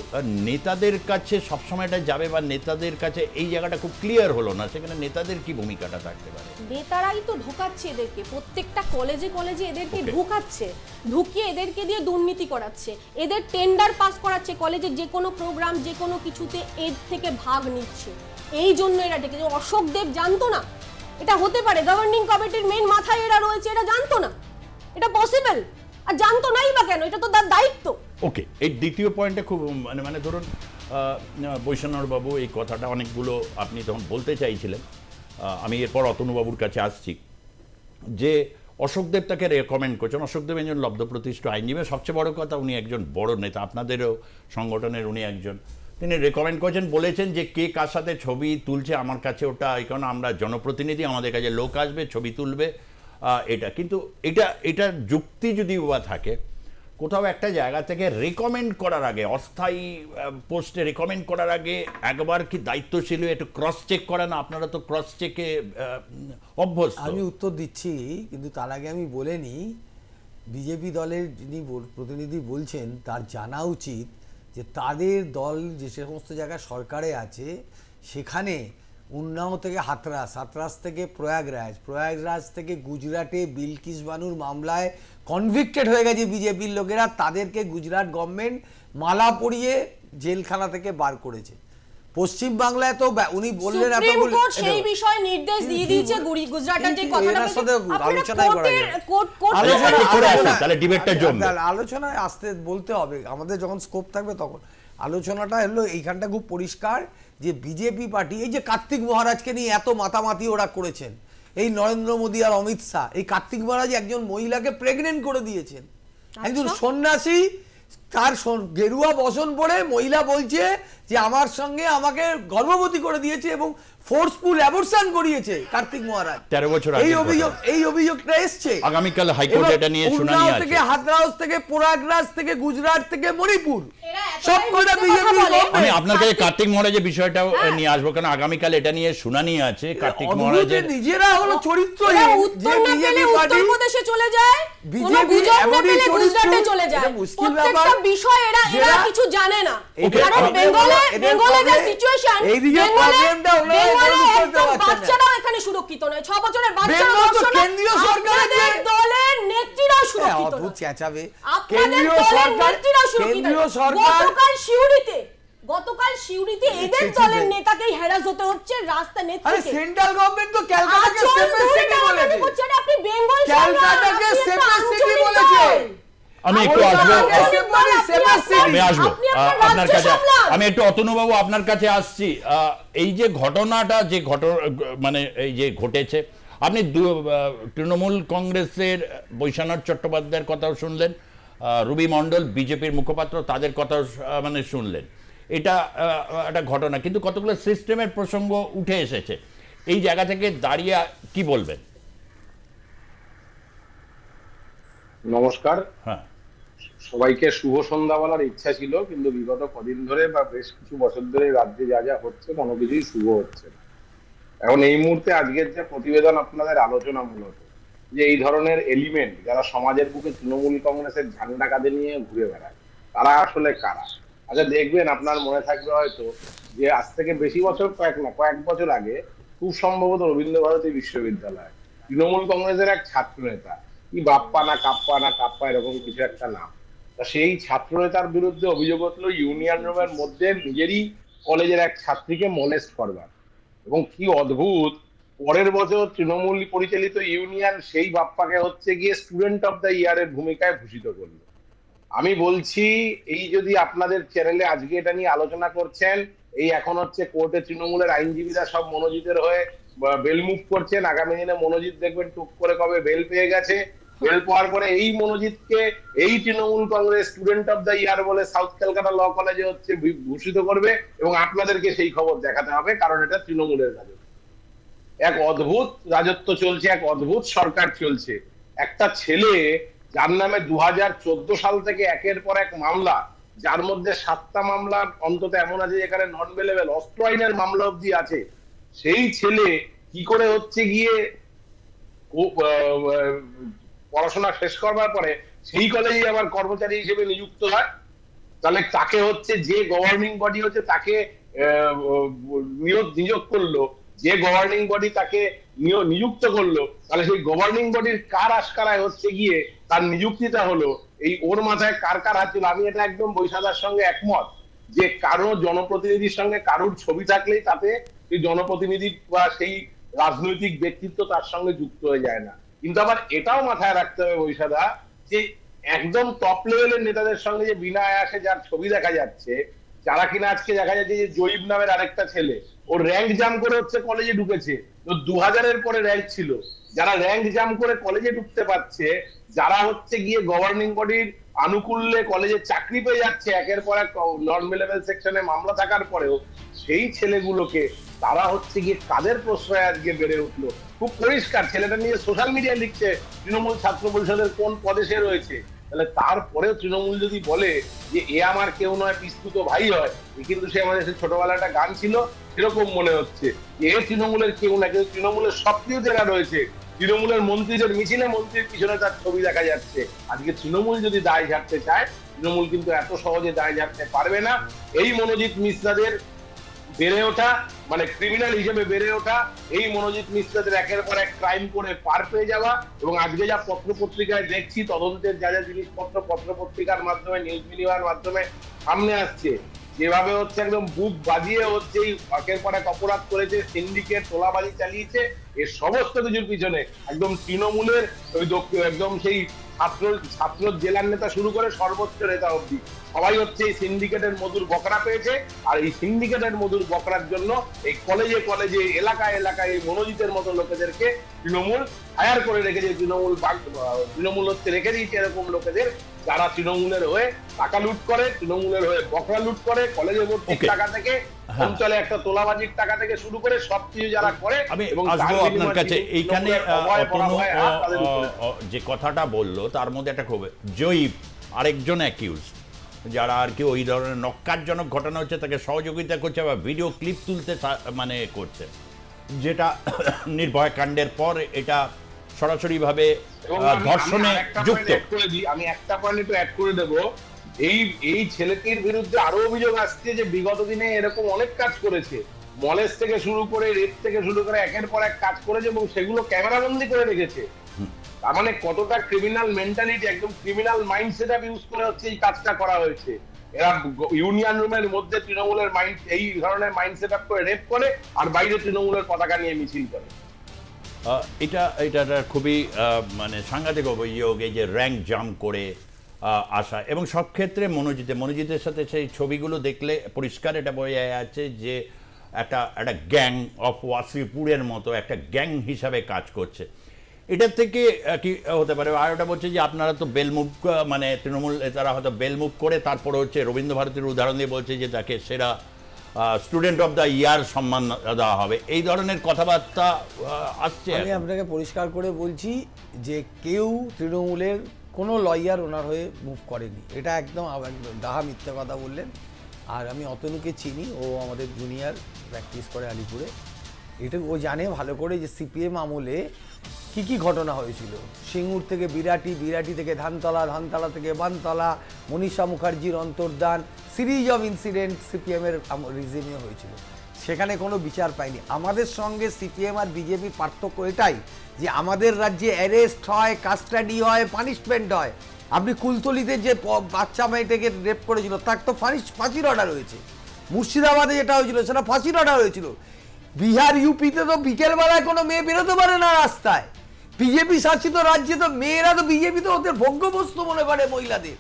নেতাদের কাছে সবসময় এটা যাবে, বা নেতাদের কাছে এই জায়গাটা খুব ক্লিয়ার হলো না, সেখানে নেতাদের কি ভূমিকাটা থাকতে পারে?
নেতারাই তো ঢোকাচ্ছে এদেরকে, প্রত্যেকটা কলেজে কলেজে এদেরকে ঢুকাচ্ছে, ঢুকিয়ে এদেরকে দিয়ে দুর্নীতি করাচ্ছে, এদের টেন্ডার পাস করাচ্ছে, কলেজের যে কোনো প্রোগ্রাম যে কোনো কিছুতে এর থেকে ভাগ নিচ্ছে। এই জন্য এরা ডেকেছে। অশোক দেব জানতো না এটা হতে পারে, গভর্নিং কমিটির মেইন মাথায় এরা রয়েছে, এটা জানতো না, এটা পসিবল, আর জানতো নাই বা কেন? এটা তো তার দায়িত্ব।
ওকে, এই দ্বিতীয় পয়েন্টে খুব মানে ধরুন বৈষ্ণব বাবু এই কথাটা অনেকগুলো আপনি তখন বলতে চাইছিলেন, আমি এরপর অতনুবাবুর কাছে আসছি, যে অশোকদেব তাকে রেকমেন্ড করছেন। অশোকদেব একজন লব্ধ প্রতিষ্ঠিত আইনজীবী, সবচেয়ে বড় কথা উনি একজন বড় নেতা, আপনাদেরও সংগঠনের উনি একজন, তিনি রেকমেন্ড করেছেন, বলেছেন যে কে কার সাথে ছবি তুলছে আমার কাছে ওটা, কারণ আমরা জনপ্রতিনিধি, আমাদের কাছে লোক আসবে ছবি তুলবে, এটা কিন্তু এটা যুক্তি যদি বা থাকে, কোথাও একটা জায়গা থেকে রেকমেন্ড করার আগে, অস্থায়ী পোস্টে রেকমেন্ড করার আগে একবার কি দায়িত্বশীল একটু ক্রস চেক করে না? আপনারা তো ক্রস চেকে অভ্যস্ত।
আমি উত্তর দিচ্ছি, কিন্তু তার আগে আমি বলে নিই, বিজেপি দলের যিনি প্রতিনিধি বলছেন তার জানা উচিত যে তাদের দল যে সমস্ত জায়গায় সরকারে আছে সেখানে উন্নাও থেকে হাতরাস, হাতরাস থেকে প্রয়াগরাজ, প্রয়াগরাজ থেকে গুজরাটে বিলকিস বানুর মামলায় কনভিক্টেড হয়ে গেছে বিজেপির লোকেরা, তাদেরকে গুজরাট গভর্নমেন্ট মালা পরিয়ে জেলখানা থেকে বার করেছে। পশ্চিম বাংলায় তো উনি বললেন
সুপ্রিম কোর্ট সেই বিষয়ে নির্দেশ দিয়ে দিয়েছে, গুজরাটের যে কথাটা
আলোচনায় করা যায়,
তাহলে ডিবেটটা জমবে,
আলোচনায় আসতে বলতে হবে, আমাদের যখন স্কোপ থাকবে তখন আলোচনাটা হলো। এইখানটা খুব পরিষ্কার যে বিজেপি পার্টি, এই যে কার্তিক মহারাজকে নিয়ে এত মাতামাতি ওরা করেছেন, এই নরেন্দ্র মোদী আর অমিত শাহ, এই কার্তিক মহারাজ একজন মহিলাকে প্রেগনেন্ট করে দিয়েছেন, একজন সন্ন্যাসী, তার গেরুয়া বসন পরে মহিলা বলছে যে আমার সঙ্গে আমাকে গর্ভবতী করে দিয়েছে এবং ফোর্সফুল অ্যাবর্শন করিয়েছে কার্তিক মহারাজ।
13 বছর আগে
এই অভিযোগটা এসছে,
আগামীকাল হাইকোর্টে এটা নিয়ে শুনানি আছে। থেকে
হাতরাস থেকে প্রয়াগরাজ থেকে গুজরাট থেকে মণিপুর সবকটা বিজেপি।
আমি আপনার কাছে কার্তিক মহারাজের বিষয়টাও নিয়ে আসবো, কারণ আগামীকাল এটা নিয়ে শুনানি আছে। কার্তিক মহারাজের
নিজেরা হলো চরিত্রহীন, যে বিজেপি পার্টি
উত্তরপ্রদেশে চলে যায়, কোনো গুজব না পেলে গুজরাটে চলে যায়, প্রত্যেকটা বিষয় এরা কিছু জানে না। কারণ বেঙ্গলে যে সিচুয়েশন,
এইদিকে প্রবলেমটা হলো
বাচ্চারাও এখানে সুরক্ষিত নয়, 6 বছরের বাচ্চারা
কেন্দ্রীয় সরকারের
দলের নেত্রীরাও সুরক্ষিত নয়।
চেঁচাবে
কেন্দ্রীয় সরকার গতকাল সিউড়িতে এদের দলের নেতাকেই হ্যারাস হতে হচ্ছে রাস্তা নেত্রীকে।
আরে সেন্ট্রাল গভর্নমেন্ট তো ক্যালকাটাকে সেফেস্ট সিটি বলেছে,
আপনি বেঙ্গল
ক্যালকাটাকে সেফেস্ট সিটি বলেছে।
আমি একটু আসবো আপনার কাছে, আমি একটু অতনুবাবু আপনার কাছে আসছি। এই যে ঘটনাটা মানে এই যে ঘটেছে, আপনি তৃণমূল কংগ্রেসের বৈশ্বনাথ চট্টোপাধ্যায়ের কথাও শুনলেন, রুবি মণ্ডল বিজেপির মুখপাত্র তাদের কথাও মানে শুনলেন, এটা একটা ঘটনা, কিন্তু কতগুলো সিস্টেমের প্রসঙ্গ উঠে এসেছে। এই জায়গা থেকে দাঁড়িয়ে কি বলবেন?
নমস্কার,
হ্যাঁ,
সবাইকে শুভ সন্ধ্যা বলার ইচ্ছা ছিল, কিন্তু বিগত কদিন ধরে বা বেশ কিছু বছর ধরে রাজ্যে যা যা হচ্ছে কোনো কিছুই শুভ হচ্ছে না। এখন এই মুহূর্তে আজকের যে প্রতিবেদন আপনাদের আলোচনা, মূলত যে এই ধরনের এলিমেন্ট যারা সমাজের বুকে তৃণমূল কংগ্রেসের ঝান্ডা কাঁধে নিয়ে ঘুরে বেড়ায়, তারা আসলে কারা? আচ্ছা, দেখবেন আপনার মনে থাকবে হয়তো যে আজ থেকে বেশি বছর, কয়েক বছর আগে খুব সম্ভবত রবীন্দ্রভারতী বিশ্ববিদ্যালয় তৃণমূল কংগ্রেসের এক ছাত্র নেতা, কি বাপ্পা না কাপ্পা এরকম কিছু একটা নাম, তা সেই ছাত্র নেতার বিরুদ্ধে অভিযোগ উঠলো ইউনিয়ন রুমের মধ্যে নিজেরই কলেজের এক ছাত্রীকে মলেস্ট করবার। এবং কি অদ্ভুত পরের বছর তৃণমূল পরিচালিত ইউনিয়ন সেই বাপ্পাকে হচ্ছে গিয়ে স্টুডেন্ট অফ দ্য ইয়ারের ভূমিকায় ভূষিত করলো। আমি বলছি, এই যদি আপনাদের চ্যানেলে আজকে এটা নিয়ে আলোচনা করছেন, এই এখন হচ্ছে কোর্টে তৃণমূলের আইনজীবীরা সব মনোজিতের হয়ে বেল মুভ করছেন, আগামী দিনে মনোজিৎ দেখবেন টুক করে কবে বেল পেয়ে গেছে, বেল পাওয়ার পরে এই মনোজিৎকে এই Trinamool Congress student of the year বলে সাউথ ক্যালকাটা ল কলেজে হচ্ছে ভূষিত করবে, এবং আপনাদেরকে সেই খবর দেখাতে হবে, কারণ এটা তৃণমূলের রাজত্ব। এক অদ্ভুত রাজত্ব চলছে, এক অদ্ভুত সরকার চলছে। একটা ছেলে যার নামে 2014 সাল থেকে একের পর এক মামলা, যার মধ্যে 7টা মামলা অন্তত এমন আছে যেখানে নন বেলেবল অস্ত্র আইনের মামলা অব্দি আছে, সেই ছেলে কি করে হচ্ছে গিয়ে পড়াশোনা শেষ করবার পরে সেই কলেজে আবার কর্মচারী হিসেবে নিযুক্ত হয়? তাহলে তাকে হচ্ছে যে গভর্নিং বডি হচ্ছে তাকে নিয়োগ করলো, যে গভর্নিং বডি তাকে নিযুক্ত করলো, তাহলে সেই গভর্নিং বডির কার আশকারায় হচ্ছে গিয়ে তার নিযুক্তিটা হলো? এই ওর মাথায় কার কার হাত ছিল? আমি এটা একদম বৈশাখার সঙ্গে একমত যে কারো জনপ্রতিনিধির সঙ্গে কারোর ছবি থাকলেই তাতে সেই জনপ্রতিনিধি বা সেই রাজনৈতিক ব্যক্তিত্ব তার সঙ্গে যুক্ত হয়ে যায় না। কিন্তু আবার এটাও মাথায় রাখতে হবে বৈশাখা, যে একদম টপ লেভেলের নেতাদের সঙ্গে যে বিনা আয়াসে যার ছবি দেখা যাচ্ছে, যারা কিনা আজকে দেখা যাচ্ছে যে জয়ীব নামের আরেকটা ছেলে, ও র্যাঙ্ক জাম করে হচ্ছে কলেজে ঢুকেছে, তো 2000-এর পরে র্যাঙ্ক ছিল, যারা র্যাঙ্ক জাম করে কলেজে ঢুকতে পারছে, যারা হচ্ছে গিয়ে গভর্নিং বডির আনুকূল্যে কলেজে চাকরি পেয়ে যাচ্ছে একের পর এক নন বেলেবল সেকশনে মামলা থাকার পরেও, সেই ছেলেগুলোকে তারা হচ্ছে গিয়ে কাদের প্রশ্রয় আজকে বেড়ে উঠলো? খুব পরিষ্কার, ছেলেটা নিয়ে সোশ্যাল মিডিয়ায় লিখছে তৃণমূল ছাত্র পরিষদের কোন পদে সে রয়েছে। তাহলে তারপরেও তৃণমূল যদি বলে যে এ আমার কেউ নয়, পিস্তুত ভাই হয়, কিন্তু সে আমাদের ছোটবেলা একটা গান ছিল, সেরকম মনে হচ্ছে এ তৃণমূলের কেউ না, কিন্তু তৃণমূলের সক্রিয় যারা রয়েছে, তৃণমূলের মন্ত্রীদের মিছিলে মন্ত্রীর পিছনে তার ছবি দেখা যাচ্ছে। আজকে তৃণমূল যদি দায় ঝাড়তে চায়, তৃণমূল কিন্তু এত সহজে দায় ঝাড়তে পারবে না। এই মনোজিৎ মিশ্রাদের বেড়ে ওঠা, মানে ক্রিমিনাল হিসেবে বেড়ে ওঠা, এই মনোজিৎ মিশ্রাদের একের পর এক ক্রাইম করে পার পেয়ে যাওয়া, এবং আজকে যা পত্র পত্রিকায় দেখছি তদন্তের যা যা জিনিসপত্র পত্র পত্রিকার মাধ্যমে, নিউজ মিডিয়ার মাধ্যমে সামনে আসছে, যেভাবে হচ্ছে একদম বুক বাজিয়ে হচ্ছে এই একের পর এক অপরাধ করেছে, সিন্ডিকেট তোলাবাজি চালিয়েছে, এর সমস্ত কিছুর পিছনে একদম তৃণমূলের ওই একদম সেই ছাত্র জেলার নেতা শুরু করে সর্বোচ্চ নেতা অব্দি সবাই হচ্ছে এই সিন্ডিকেটের মধুর বকরা পেয়েছে। আর এই সিন্ডিকেটের মধুর বকরার জন্য এই কলেজে কলেজে এলাকায় এলাকায় এই মনোজিতের মতো লোকেদেরকে তৃণমূল হায়ার করে রেখেছে, তৃণমূল হচ্ছে রেখে দিয়েছে এরকম লোকেদের, যারা তৃণমূলের হয়ে টাকা লুট করে, তৃণমূলের হয়ে বকরা লুট করে, কলেজে ভর্তির টাকা থেকে, অঞ্চলে একটা তোলাবাজির টাকা থেকে শুরু করে সবকিছু যারা করে।
আমি আসবো আপনার কাছে। এইখানে যে কথাটা বললো তার মধ্যে একটা খুব জয়ীব আরেকজন অ্যাকিউজ, যারা আর কি ওই ধরনের নক্কারজনক ঘটনা হচ্ছে তাকে সহযোগিতা করছে বা ভিডিও ক্লিপ তুলতে মানে করছে, যেটা নির্ভয়া কাণ্ডের পর এটা সরাসরিভাবে ধর্ষণে যুক্ত।
আমি একটা পয়েন্ট একটু অ্যাড করে দেবো, এই ছেলেটির বিরুদ্ধে আরো অভিযোগ আসছে যে বিগত দিনে এরকম অনেক কাজ করেছে, মলেজ থেকে শুরু করে রেপ থেকে শুরু করে একের পর এক কাজ করেছে, এবং সেগুলো ক্যামেরাবন্দি করে রেখেছে। তার মানে কতটা ক্রিমিনাল মেন্টালিটি, একদম ক্রিমিনাল মাইন্ড সেটআপ ইউজ করে হচ্ছে এই কাজটা করা হয়েছে। এরা ইউনিয়ন রুমের মধ্যে তৃণমূলের মাইন্ড এই ধরনের মাইন্ড সেটআপ করে রেপ করে, আর বাইরে তৃণমূলের পতাকা নিয়ে মিছিল করে।
এটা খুবই মানে সাংঘাতিক অভিযোগ, এই যে র্যাঙ্ক জাম্প করে আসা, এবং সব ক্ষেত্রে মনোজিতের সাথে সেই ছবিগুলো দেখলে পরিষ্কার এটা বোঝা যাচ্ছে যে একটা গ্যাং অফ ওয়াসিপুরের মতো একটা গ্যাং হিসাবে কাজ করছে। এটার থেকে কি হতে পারে? আর ওটা বলছে যে আপনারা তো বেলমুভ, মানে তৃণমূল তারা হয়তো বেলমুভ করে তারপরে হচ্ছে রবীন্দ্র ভারতীর উদাহরণ দিয়ে বলছে যে তাকে সেরা স্টুডেন্ট অফ দ্য ইয়ার সম্মান দেওয়া হবে, এই ধরনের কথাবার্তা আসছে।
আমি আপনাকে পরিষ্কার করে বলছি যে কেউ তৃণমূলের কোনো লয়ার ওনার হয়ে মুভ করেনি, এটা একদম ডাহা মিথ্যা কথা বললেন। আর আমি অতনুকে চিনি, ও আমাদের জুনিয়র, প্র্যাকটিস করে আলিপুরে, এটা ও জানে ভালো করে যে সিপিএম আমলে কি কি ঘটনা হয়েছিল। সিঙ্গুর থেকে বিরাটি, বিরাটি থেকে ধানতলা, ধানতলা থেকে বানতলা, মনীষা মুখার্জির অন্তর্দান, সিরিজ অফ ইনসিডেন্ট সিপিএমের রিজিমে হয়েছিল, সেখানে কোনো বিচার পায়নি। আমাদের সঙ্গে সিপিএম আর বিজেপি পার্থক্য এটাই যে আমাদের রাজ্যে অ্যারেস্ট হয়, কাস্টাডি হয়, পানিশমেন্ট হয়। আপনি কুলতলিতে যে বাচ্চা মেয়েটাকে রেপ করেছিল তার তো ফাঁসির অর্ডার হয়েছে। মুর্শিদাবাদে যেটা হয়েছিল সেটা ফাঁসির অর্ডার হয়েছিল। বিহার ইউপিতে তো বিকেল বেলায় কোনো মেয়ে বেরোতে পারে না রাস্তায়। বিজেপি শাসিত রাজ্যে তো মেয়েরা তো বিজেপি তো ওদের ভোগ্যবস্তু মনে করে, মহিলাদের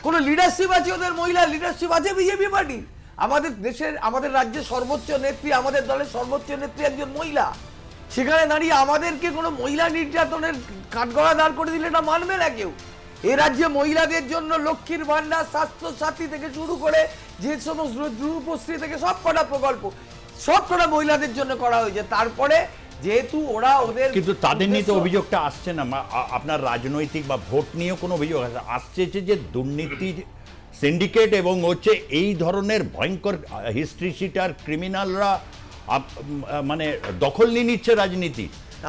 কোনো লিডারশিপ আছে, ওদের মহিলা লিডারশিপ আছে বিজেপি পার্টির? আমাদের দেশের আমাদের রাজ্যের সর্বোচ্চ নেত্রী, আমাদের দলের সর্বোচ্চ নেত্রী একজন মহিলা, সেখানে দাঁড়িয়ে আমাদেরকে কোনো মহিলা নির্যাতনের কাঠগড়া দাঁড় করে দিলে এটা মানবে না কেউ। এ রাজ্যে মহিলাদের জন্য লক্ষ্মীর ভান্ডার, স্বাস্থ্য সাথী থেকে শুরু করে যে সমস্ত রূপশ্রী থেকে সব কটা প্রকল্প সব কটা মহিলাদের জন্য করা হয়েছে। তারপরে যেহেতু ওরা ওদের
কিন্তু তাদের নিয়ে তো অভিযোগটা আসছে না, আপনার রাজনৈতিক বা ভোট নিয়েও কোনো অভিযোগ আসছে যে দুর্নীতির সিন্ডিকেট এবং হচ্ছে এই ধরনের ভয়ঙ্কর হিস্ট্রি শিটার ক্রিমিনালরা মানে দখল নিয়ে নিচ্ছে রাজনীতি,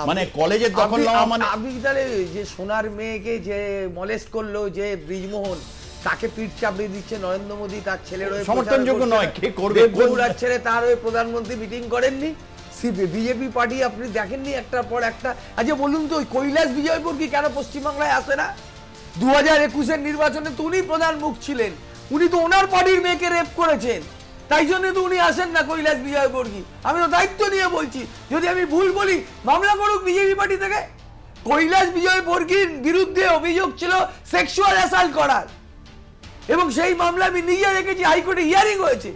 মানে কলেজের দখল নেওয়া। মানে
আপনি তাহলে যে সোনার মেয়েকে যে মলেস্ট করলো যে ব্রিজমোহন, তাকে পিঠ চাপড়িয়ে দিচ্ছে নরেন্দ্র মোদী, তার ছেলের হয়ে
সমর্থনযোগ্য নয়, কে করবে?
ছেলে তার হয়ে প্রধানমন্ত্রী মিটিং করেননি বিজেপি পার্টি, আপনি দেখেননি একটার পর একটা। আচ্ছা বলুন তো, ওই কৈলাস বিজয়বর্গী কেন পশ্চিমবাংলায় আসে না? 2021-এর নির্বাচনে তো উনি প্রধান মুখ ছিলেন, উনি তো ওনার পার্টির মেয়েকে রেপ করেছেন, তাই জন্য তো উনি আসেন না কৈলাস বিজয়বর্গী। আমি তো দায়িত্ব নিয়ে বলছি, যদি আমি ভুল বলি মামলা করুক বিজেপি পার্টি থেকে। কৈলাস বিজয়বর্গীর বিরুদ্ধে অভিযোগ ছিল সেক্সুয়াল অ্যাসাল্ট করার, এবং সেই মামলা আমি নিজে রেখেছি, হাইকোর্টে হিয়ারিং হয়েছে।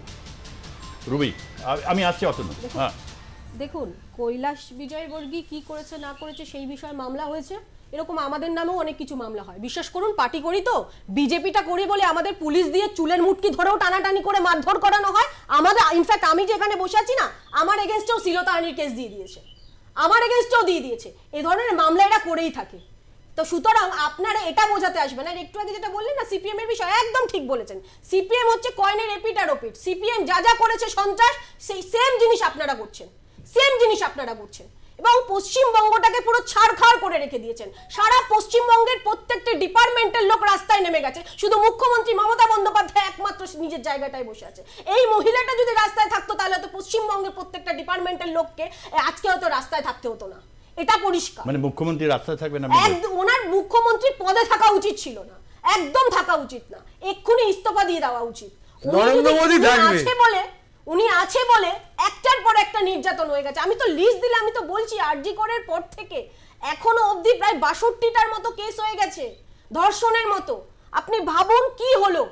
রুবি, আমি আসছি অতনু। হ্যাঁ
দেখুন, কৈলাস বিজয়বর্গী কি করেছে না করেছে সেই বিষয়ে মামলা হয়েছে, এরকম আমাদের নামেও অনেক কিছু মামলা হয়। বিশ্বাস করুন, পার্টি করি তো, বিজেপিটা করি বলে আমাদের পুলিশ দিয়ে চুলের মুটকি ধরেও টানাটানি করে মারধর করানো হয় আমাদের। ইনফ্যাক্ট আমি যে এখানে বসে আছি না, আমার এগেনস্টেও শ্লীলতাহানির কেস দিয়ে দিয়েছে, আমার এগেনস্টেও দিয়ে দিয়েছে। এই ধরনের মামলা এরা করেই থাকে। তো সুতরাং আপনারা এটা বোঝাতে আসবেন। আর একটু আগে যেটা বললেন না সিপিএম এর বিষয়, একদম ঠিক বলেছেন। সিপিএম হচ্ছে কয়েনের এপিট আর ওপিট। সিপিএম যা যা করেছে সন্ত্রাস, সেই সেম জিনিস আপনারা করছেন, সেম জিনিস আপনারা করছেন। এবং পশ্চিমবঙ্গটাকে পুরো ছাড়খাড় করে রেখে দিয়েছেন। সারা পশ্চিমবঙ্গের প্রত্যেকটি ডিপার্টমেন্টের লোক রাস্তায় নেমে গেছে, শুধু মুখ্যমন্ত্রী মমতা বন্দ্যোপাধ্যায় একমাত্র নিজের জায়গাটায় বসে আছে। এই মহিলাটা যদি রাস্তায় থাকতো তাহলে তো পশ্চিমবঙ্গের প্রত্যেকটা ডিপার্টমেন্টের লোককে আজকে হয়তো রাস্তায় থাকতে হতো না, এটা পরিষ্কার।
মানে মুখ্যমন্ত্রী রাস্তায় থাকবে না,
ওনার মুখ্যমন্ত্রী পদে থাকা উচিত ছিল না, একদম থাকা উচিত না, এক্ষুনি ইস্তফা দিয়ে দেওয়া উচিত।
নরেন্দ্র মোদী থাকবে
উনি আছে বলে একটার পর একটা নির্যাতন হয়ে গেছে। আমি তো লিস্ট দিলে, আমি তো বলছি আরজি করের পর থেকে এখনো অবধি প্রায় 62টার মতো কেস হয়ে গেছে, ধর্ষণের মতো। আপনি ভাবুন কি হলো,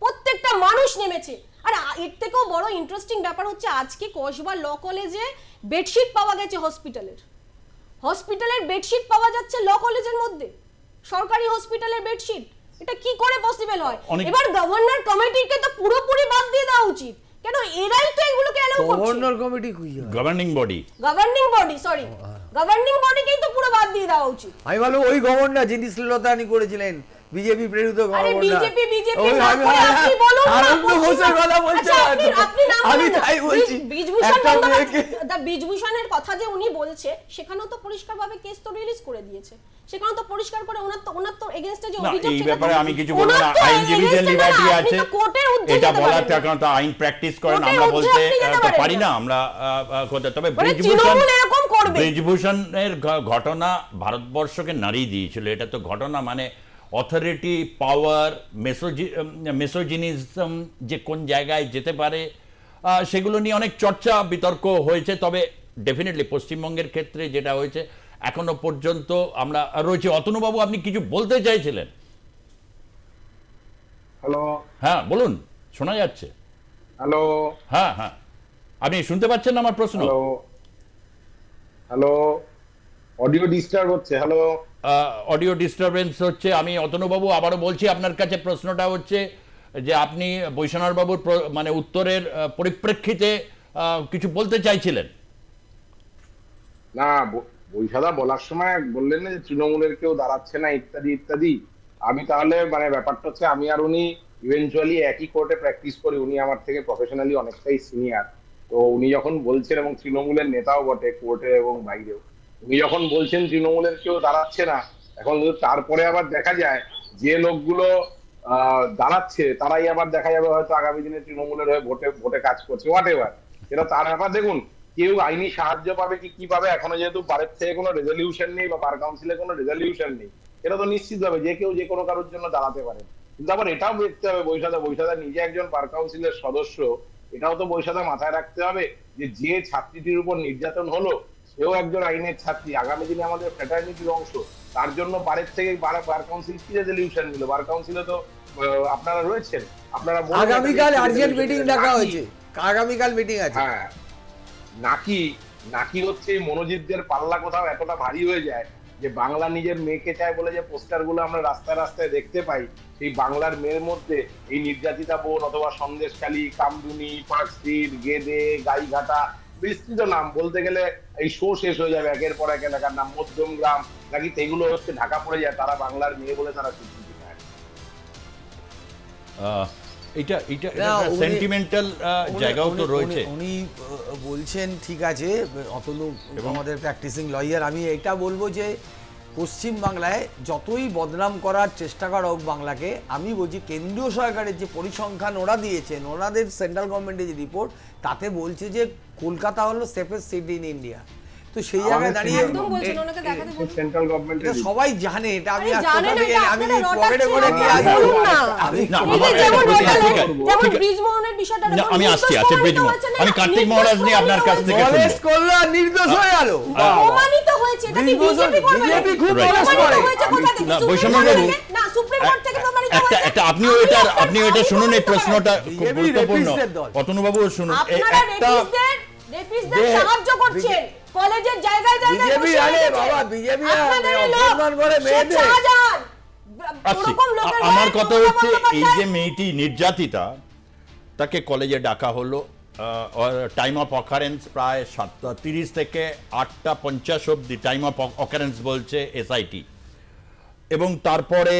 প্রত্যেকটা মানুষ নেমেছে। আর এর থেকেও বড় ইন্টারেস্টিং ব্যাপার হচ্ছে আজকে কসবা ল কলেজে বেডশিট পাওয়া গেছে, হসপিটালের বেডশিট পাওয়া যাচ্ছে ল কলেজের মধ্যে, সরকারি হসপিটালের বেডশিট। এটা কি করে পসিবল হয়? এবার গভর্নর কমিটিকে তো পুরোপুরি বাদ দিয়ে দেওয়া উচিত, কেন এরাই তো এগুলোকে এলাও করছে।
গভর্নর কমিটি কি হয়?
গভর্নিং বডি,
সরি, গভর্নিং বডিকেই তো পুরো বাদ দিয়ে দেওয়া উচিত।
আমি বলবো ওই গভর্নর যিনি শ্লীলতাহানি করেছিলেন, বিজেপি প্রেরিত গভর্নর।
আরে বিজেপি না করে আপনি বলুন না,
আনন্দ ঘোষের কথা বলছেন।
আপনি নাম বলুন।
আমি তাই বলছি,
বীজভূষণের কথা যে উনি বলছে, সেখানেও তো পরিষ্কারভাবে কেস তো রিলিজ করে দিয়েছে, সেখানে তো পরিষ্কার করে ওনার তো এগেইনস্টে যে অভিযোগ,
এই ব্যাপারে আমি কিছু বলবো না। আইনজীবীদের লিবার্টি আছে, এটা বলার কারণ তো আইন প্র্যাকটিস করেন, আমরা বলতে তো পারি না আমরা কথা। তবে ব্রিজভূষণের ঘটনা ভারতবর্ষকে নাড়িয়ে দিয়েছিল, এটা তো ঘটনা। মানে অথরিটি, পাওয়ার, মেসোজিনিজম যে কোন জায়গায় যেতে পারে, সেগুলো নিয়ে অনেক চর্চা বিতর্ক হয়েছে। তবে ডেফিনেটলি পশ্চিমবঙ্গের ক্ষেত্রে যেটা হয়েছে এখনো পর্যন্ত আমরা রয়েছে। অতনুবাবু, আপনি কিছু বলতে চাইছিলেন?
হ্যালো,
হ্যাঁ বলুন, শোনা যাচ্ছে।
হ্যালো,
হ্যাঁ হ্যাঁ, আপনি শুনতে পাচ্ছেন না আমার প্রশ্ন?
হ্যালো, অডিও ডিস্টার্ব হচ্ছে। হ্যালো,
অডিও ডিস্টারবেন্স হচ্ছে। আমি অতনুবাবু আবারও বলছি, আপনার কাছে প্রশ্নটা হচ্ছে যে আপনি বৈশ্বনাথ বাবুর মানে উত্তরের পরিপ্রেক্ষিতে কিছু বলতে চাইছিলেন।
না, বৈশাদা বলার সময় বললেন না যে তৃণমূলের কেউ দাঁড়াচ্ছে না ইত্যাদি ইত্যাদি। আমি তাহলে মানে ব্যাপারটা হচ্ছে, আমি আর উনি ইভেনচুয়ালি একই কোর্টে প্র্যাকটিস করি, উনি আমার থেকে প্রফেশনালি অনেকটাই সিনিয়র। তো উনি যখন বলছেন, এবং তৃণমূলের নেতাও বটে কোর্টে এবং বাইরেও, উনি যখন বলছেন তৃণমূলের কেউ দাঁড়াচ্ছে না, এখন তারপরে আবার দেখা যায় যে লোকগুলো দাঁড়াচ্ছে তারাই আবার দেখা যাবে হয়তো আগামী দিনে তৃণমূলের হয়ে ভোটে কাজ করছে, হোয়াট এভার। এটা তার ব্যাপার। দেখুন, কেউ আইনি সাহায্য পাবে কি পাবে, এখনো যেহেতু বারের থেকে কোনো রেজলিউশন নেই বা বার কাউন্সিলের কোনো রেজলিউশন নেই, এটা তো নিশ্চিত হবে যে কেউ যে কোনো কারোর জন্য দাঁড়াতে পারে। কিন্তু আবার এটাও দেখতে হবে, বৈশাদা নিজে একজন বার কাউন্সিলের সদস্য, এটাও তো বৈশাখা মাথায় রাখতে হবে যে ছাত্রীটির উপর নির্যাতন হলো সেও একজন আইনের ছাত্রী, আগামী দিনে আমাদের ফ্র্যাটার্নিটির অংশ। তার জন্য বারের থেকে বার কাউন্সিল কি রেজলিউশন নিল? বার কাউন্সিলে তো আপনারা রয়েছেন, আপনারা
আগামীকাল আর্জেন্ট মিটিং ডাকা হয়েছে, আগামীকাল মিটিং আছে।
হ্যাঁ, নাকি হচ্ছে মনোজিতদের পাল্লা কোথাও এতটা ভারী হয়ে যায় যে বাংলা নিজের মেয়েকে চায় বলে যে পোস্টারগুলো আমরা রাস্তায় রাস্তায় দেখতে পাই, সেই বাংলার মেয়ের মধ্যে এই নির্যাতিতা বোন অথবা সন্দেশখালী, কামদুনি, পার্কস্ট্রিট, গেদে, গাইঘাটা, বিস্তৃত নাম বলতে গেলে এই শো শেষ হয়ে যাবে, একের পর এক এলাকার নাম, মধ্যমগ্রাম, নাকি এগুলো হচ্ছে ঢাকা পড়ে যায়, তারা বাংলার মেয়ে বলে তারা স্বীকৃতি পায়।
এটা সেন্টিমেন্টাল জায়গাও তো রয়েছে।
উনি বলছেন ঠিক আছে, অতনু আমাদের প্র্যাকটিসিং লয়ার, আমি এটা বলবো যে পশ্চিম বাংলায় যতই বদনাম করার চেষ্টা করা হোক বাংলাকে, আমি বলছি কেন্দ্রীয় সরকারের যে পরিসংখ্যান ওরা দিয়েছেন, ওনাদের সেন্ট্রাল গভর্নমেন্টের যে রিপোর্ট, তাতে বলছে যে কলকাতা হলো সেফেস্ট সিটি ইন ইন্ডিয়া। তো সেই জায়গায় দাঁড়িয়ে
সেন্ট্রাল গভর্নমেন্টের
সবাই জানে, এটা আমি আমি পকেটে করে নিয়ে আসবো।
আমি আসছি, ব্রিজমোহন, আমি কার্তিক মহারাজ নিয়ে আপনার কাছ থেকে
করলো আর নির্দোষ হয়ে গেল।
প্রমাণিত হয়েছে, এটা কি বিজেপি
খুব প্রমাণিত করে
না বৈষম্যবাবু,
না সুপ্রিম কোর্ট থেকে প্রমাণিত
হয়েছে। একটা আপনিও এটা শুনুন, এই প্রশ্নটা খুব গুরুত্বপূর্ণ, অতনুবাবু শুনুন।
একটা রেপিস্টদের সাহায্য করছেন কলেজের জায়গায় জায়গায়
বিজেপি, আরে বাবা বিজেপি অপমান করে মেয়েদের।
আমার কথা হচ্ছে এই যে মেয়েটি নির্যাতিতা, তাকে কলেজে ডাকা হলো, টাইম অফ অকারেন্স প্রায় 7:30 থেকে 8:50 অব্দি টাইম অফ অকারেন্স বলছে এসআইটি, এবং তারপরে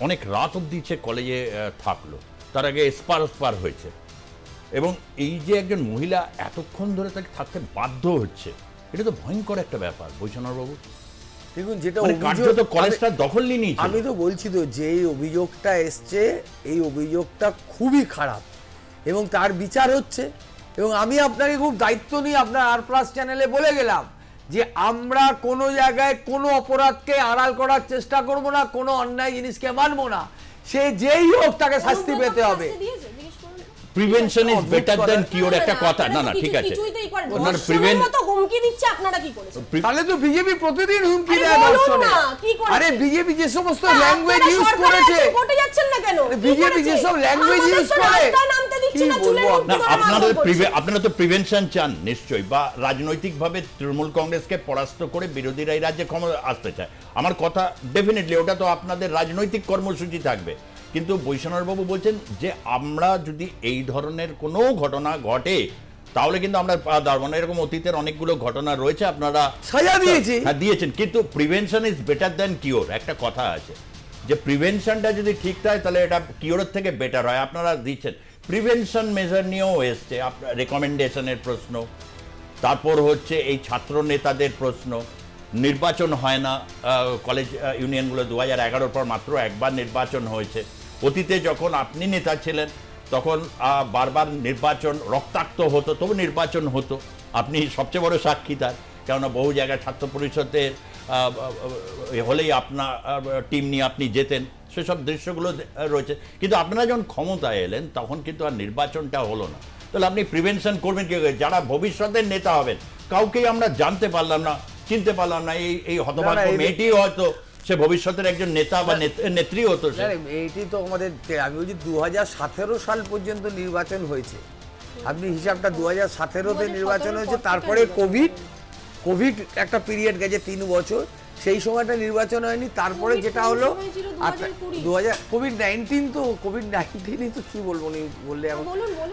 অনেক রাত অব্দি সে কলেজে থাকলো, তার আগে এসপার হয়েছে। এবং এই যে একজন মহিলা এতক্ষণ ধরে তাকে থাকতে বাধ্য হচ্ছে, এটা তো ভয়ঙ্কর একটা ব্যাপার বৈষ্ণববাবু।
দেখুন, যেটা
কার্যত কলেজটা দখল নিয়ে নিয়েছে।
আমি তো বলছি তো যে এই অভিযোগটা এসছে, এই অভিযোগটা খুবই খারাপ এবং তার বিচার হচ্ছে। এবং আমি আপনাকে খুব দায়িত্ব নিয়ে আপনার আর+ চ্যানেলে বলে গেলাম যে আমরা কোনো জায়গায় কোনো অপরাধকে আড়াল করার চেষ্টা করব না, কোনো অন্যায় জিনিসকে মানব না, সে যেই হোক তাকে শাস্তি পেতে হবে।
Prevention is better than cure, একটা কথা। না ঠিক আছে, আপনারা প্রিভেন্ট
মত হুমকি দিচ্ছে, আপনারা কি করেছেন?
তাহলে তো বিজেপি প্রতিদিন হুমকি দেয় দর্শনে। আরে বিজেপি যে সমস্ত ল্যাঙ্গুয়েজ ইউজ করেছে,
কোর্টে যাচ্ছেন না কেন?
বিজেপি যে সব ল্যাঙ্গুয়েজ ইউজ করে,
আপনারা তো প্রিভেনশন চান নিশ্চয়ই, বা রাজনৈতিকভাবে তৃণমূল কংগ্রেসকে পরাস্ত করে বিরোধীরা এই রাজ্যে ক্ষমতা আসতে চায়। আমার কথা ডেফিনেটলি ওটা তো আপনাদের রাজনৈতিক কর্মসূচি থাকবে, কিন্তু বৈষ্ণববাবু বলছেন যে আমরা যদি এই ধরনের কোনো ঘটনা ঘটে তাহলে কিন্তু আমরা মানে এরকম অতীতের অনেকগুলো ঘটনা রয়েছে, আপনারা
সাজা
দিয়েছেন, কিন্তু prevention is better than cure একটা কথা আছে, যে প্রিভেনশনটা যদি ঠিক থাকে তাহলে এটা কিওরের থেকে বেটার হয়। আপনারা দিচ্ছেন প্রিভেনশন মেজার নিয়েও এসছে, রেকমেন্ডেশনের প্রশ্ন, তারপর হচ্ছে এই ছাত্র নেতাদের প্রশ্ন, নির্বাচন হয় না কলেজ ইউনিয়নগুলো, 2011 পর মাত্র একবার নির্বাচন হয়েছে। অতীতে যখন আপনি নেতা ছিলেন তখন বারবার নির্বাচন রক্তাক্ত হতো, তবু নির্বাচন হতো, আপনি সবচেয়ে বড় সাক্ষী তার, কেননা বহু জায়গায় ছাত্র পরিষদের হলেই আপনার টিম নিয়ে আপনি যেতেন, সেসব দৃশ্যগুলো রয়েছে। কিন্তু আপনারা যখন ক্ষমতায় এলেন তখন কিন্তু আর নির্বাচনটা হলো না, তাহলে আপনি প্রিভেনশন করবেন কি? যারা ভবিষ্যতের নেতা হবেন কাউকেই আমরা জানতে পারলাম না, চিনতে পারলাম না, এই হতভাগ্য মেয়েটি হয়তো সে ভবিষ্যতের একজন নেতা বা নেত্রী হতো।
এইটি তো আমাদের, আমি বলছি 2017 সাল পর্যন্ত নির্বাচন হয়েছে, আপনি হিসাবটা 2017-তে নির্বাচন হয়েছে, তারপরে কোভিড একটা পিরিয়ড গেছে 3 বছর, সেই সময়টা নির্বাচন হয়নি। তারপরে যেটা হলো কোভিড-19, তো কোভিড-19ই তো কি বলবো নি বললে এখন।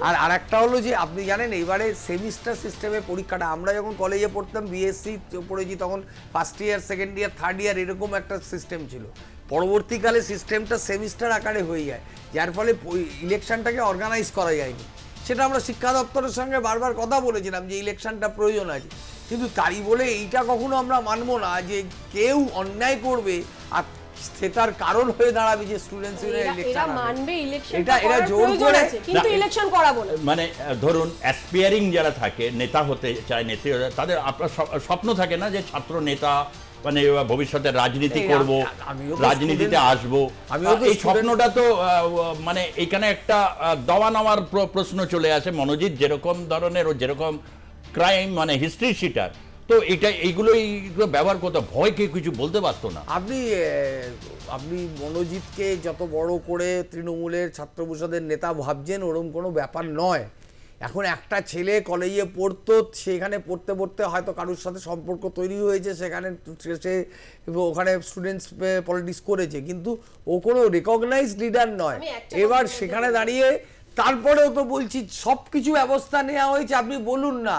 আর আরেকটা হলো যে আপনি জানেন এইবারে সেমিস্টার সিস্টেমে পরীক্ষাটা, আমরা যখন কলেজে পড়তাম বিএসসি পড়েছি তখন first year, second year, third year এরকম একটা সিস্টেম ছিল। পরবর্তীকালে সিস্টেমটা সেমিস্টার আকারে হয়ে যায়, যার ফলে ইলেকশনটাকে অর্গানাইজ করা যায়নি। সেটা আমরা শিক্ষা দপ্তরের সঙ্গে বারবার কথা বলেছিলাম যে ইলেকশনটা প্রয়োজন আছে, কিন্তু তাই বলে এইটা কখনো আমরা মানবো না যে কেউ অন্যায় করবে আর সেটার কারণ হয়ে দাঁড়াবে যে স্টুডেন্টস ইউনিয়ন ইলেকশন মানবে, এটা জোর করে,
কিন্তু ইলেকশন করাবো না।
মানে ধরুন অ্যাসপিয়ারিং যারা থাকে, নেতা হতে চায়, নেত্রী, তাদের আপনার স্বপ্ন থাকে না যে ছাত্র নেতা মানে ভবিষ্যতে রাজনীতি
এই
করব,
আমিও তো
রাজনীতিতে
student,
আসবো,
আমিও তো
এই
student।
স্বপ্নটা তো মানে এখানে একটা দেওয়া নেওয়ার প্রশ্ন চলে আসে। মনোজিৎ যেরকম ধরনের ও যেরকম ক্রাইম মানে হিস্ট্রি শিটার, তো এটা এইগুলোই ব্যবহার করতে ভয় কে কিছু বলতে পারতো না।
আপনি মনোজিৎকে যত বড় করে তৃণমূলের ছাত্র পরিষদের নেতা ভাবছেন ওরকম কোনো ব্যাপার নয়। এখন একটা ছেলে কলেজে পড়তো, সেখানে পড়তে পড়তে হয়তো কারোর সাথে সম্পর্ক তৈরি হয়েছে, সেখানে সে ওখানে স্টুডেন্টস পলিটিক্স করেছে, কিন্তু ও কোনো রিকগনাইজড লিডার নয়। এবার সেখানে দাঁড়িয়ে তারপরেও তো বলছি সব কিছু ব্যবস্থা নেওয়া হয়েছে, আপনি বলুন না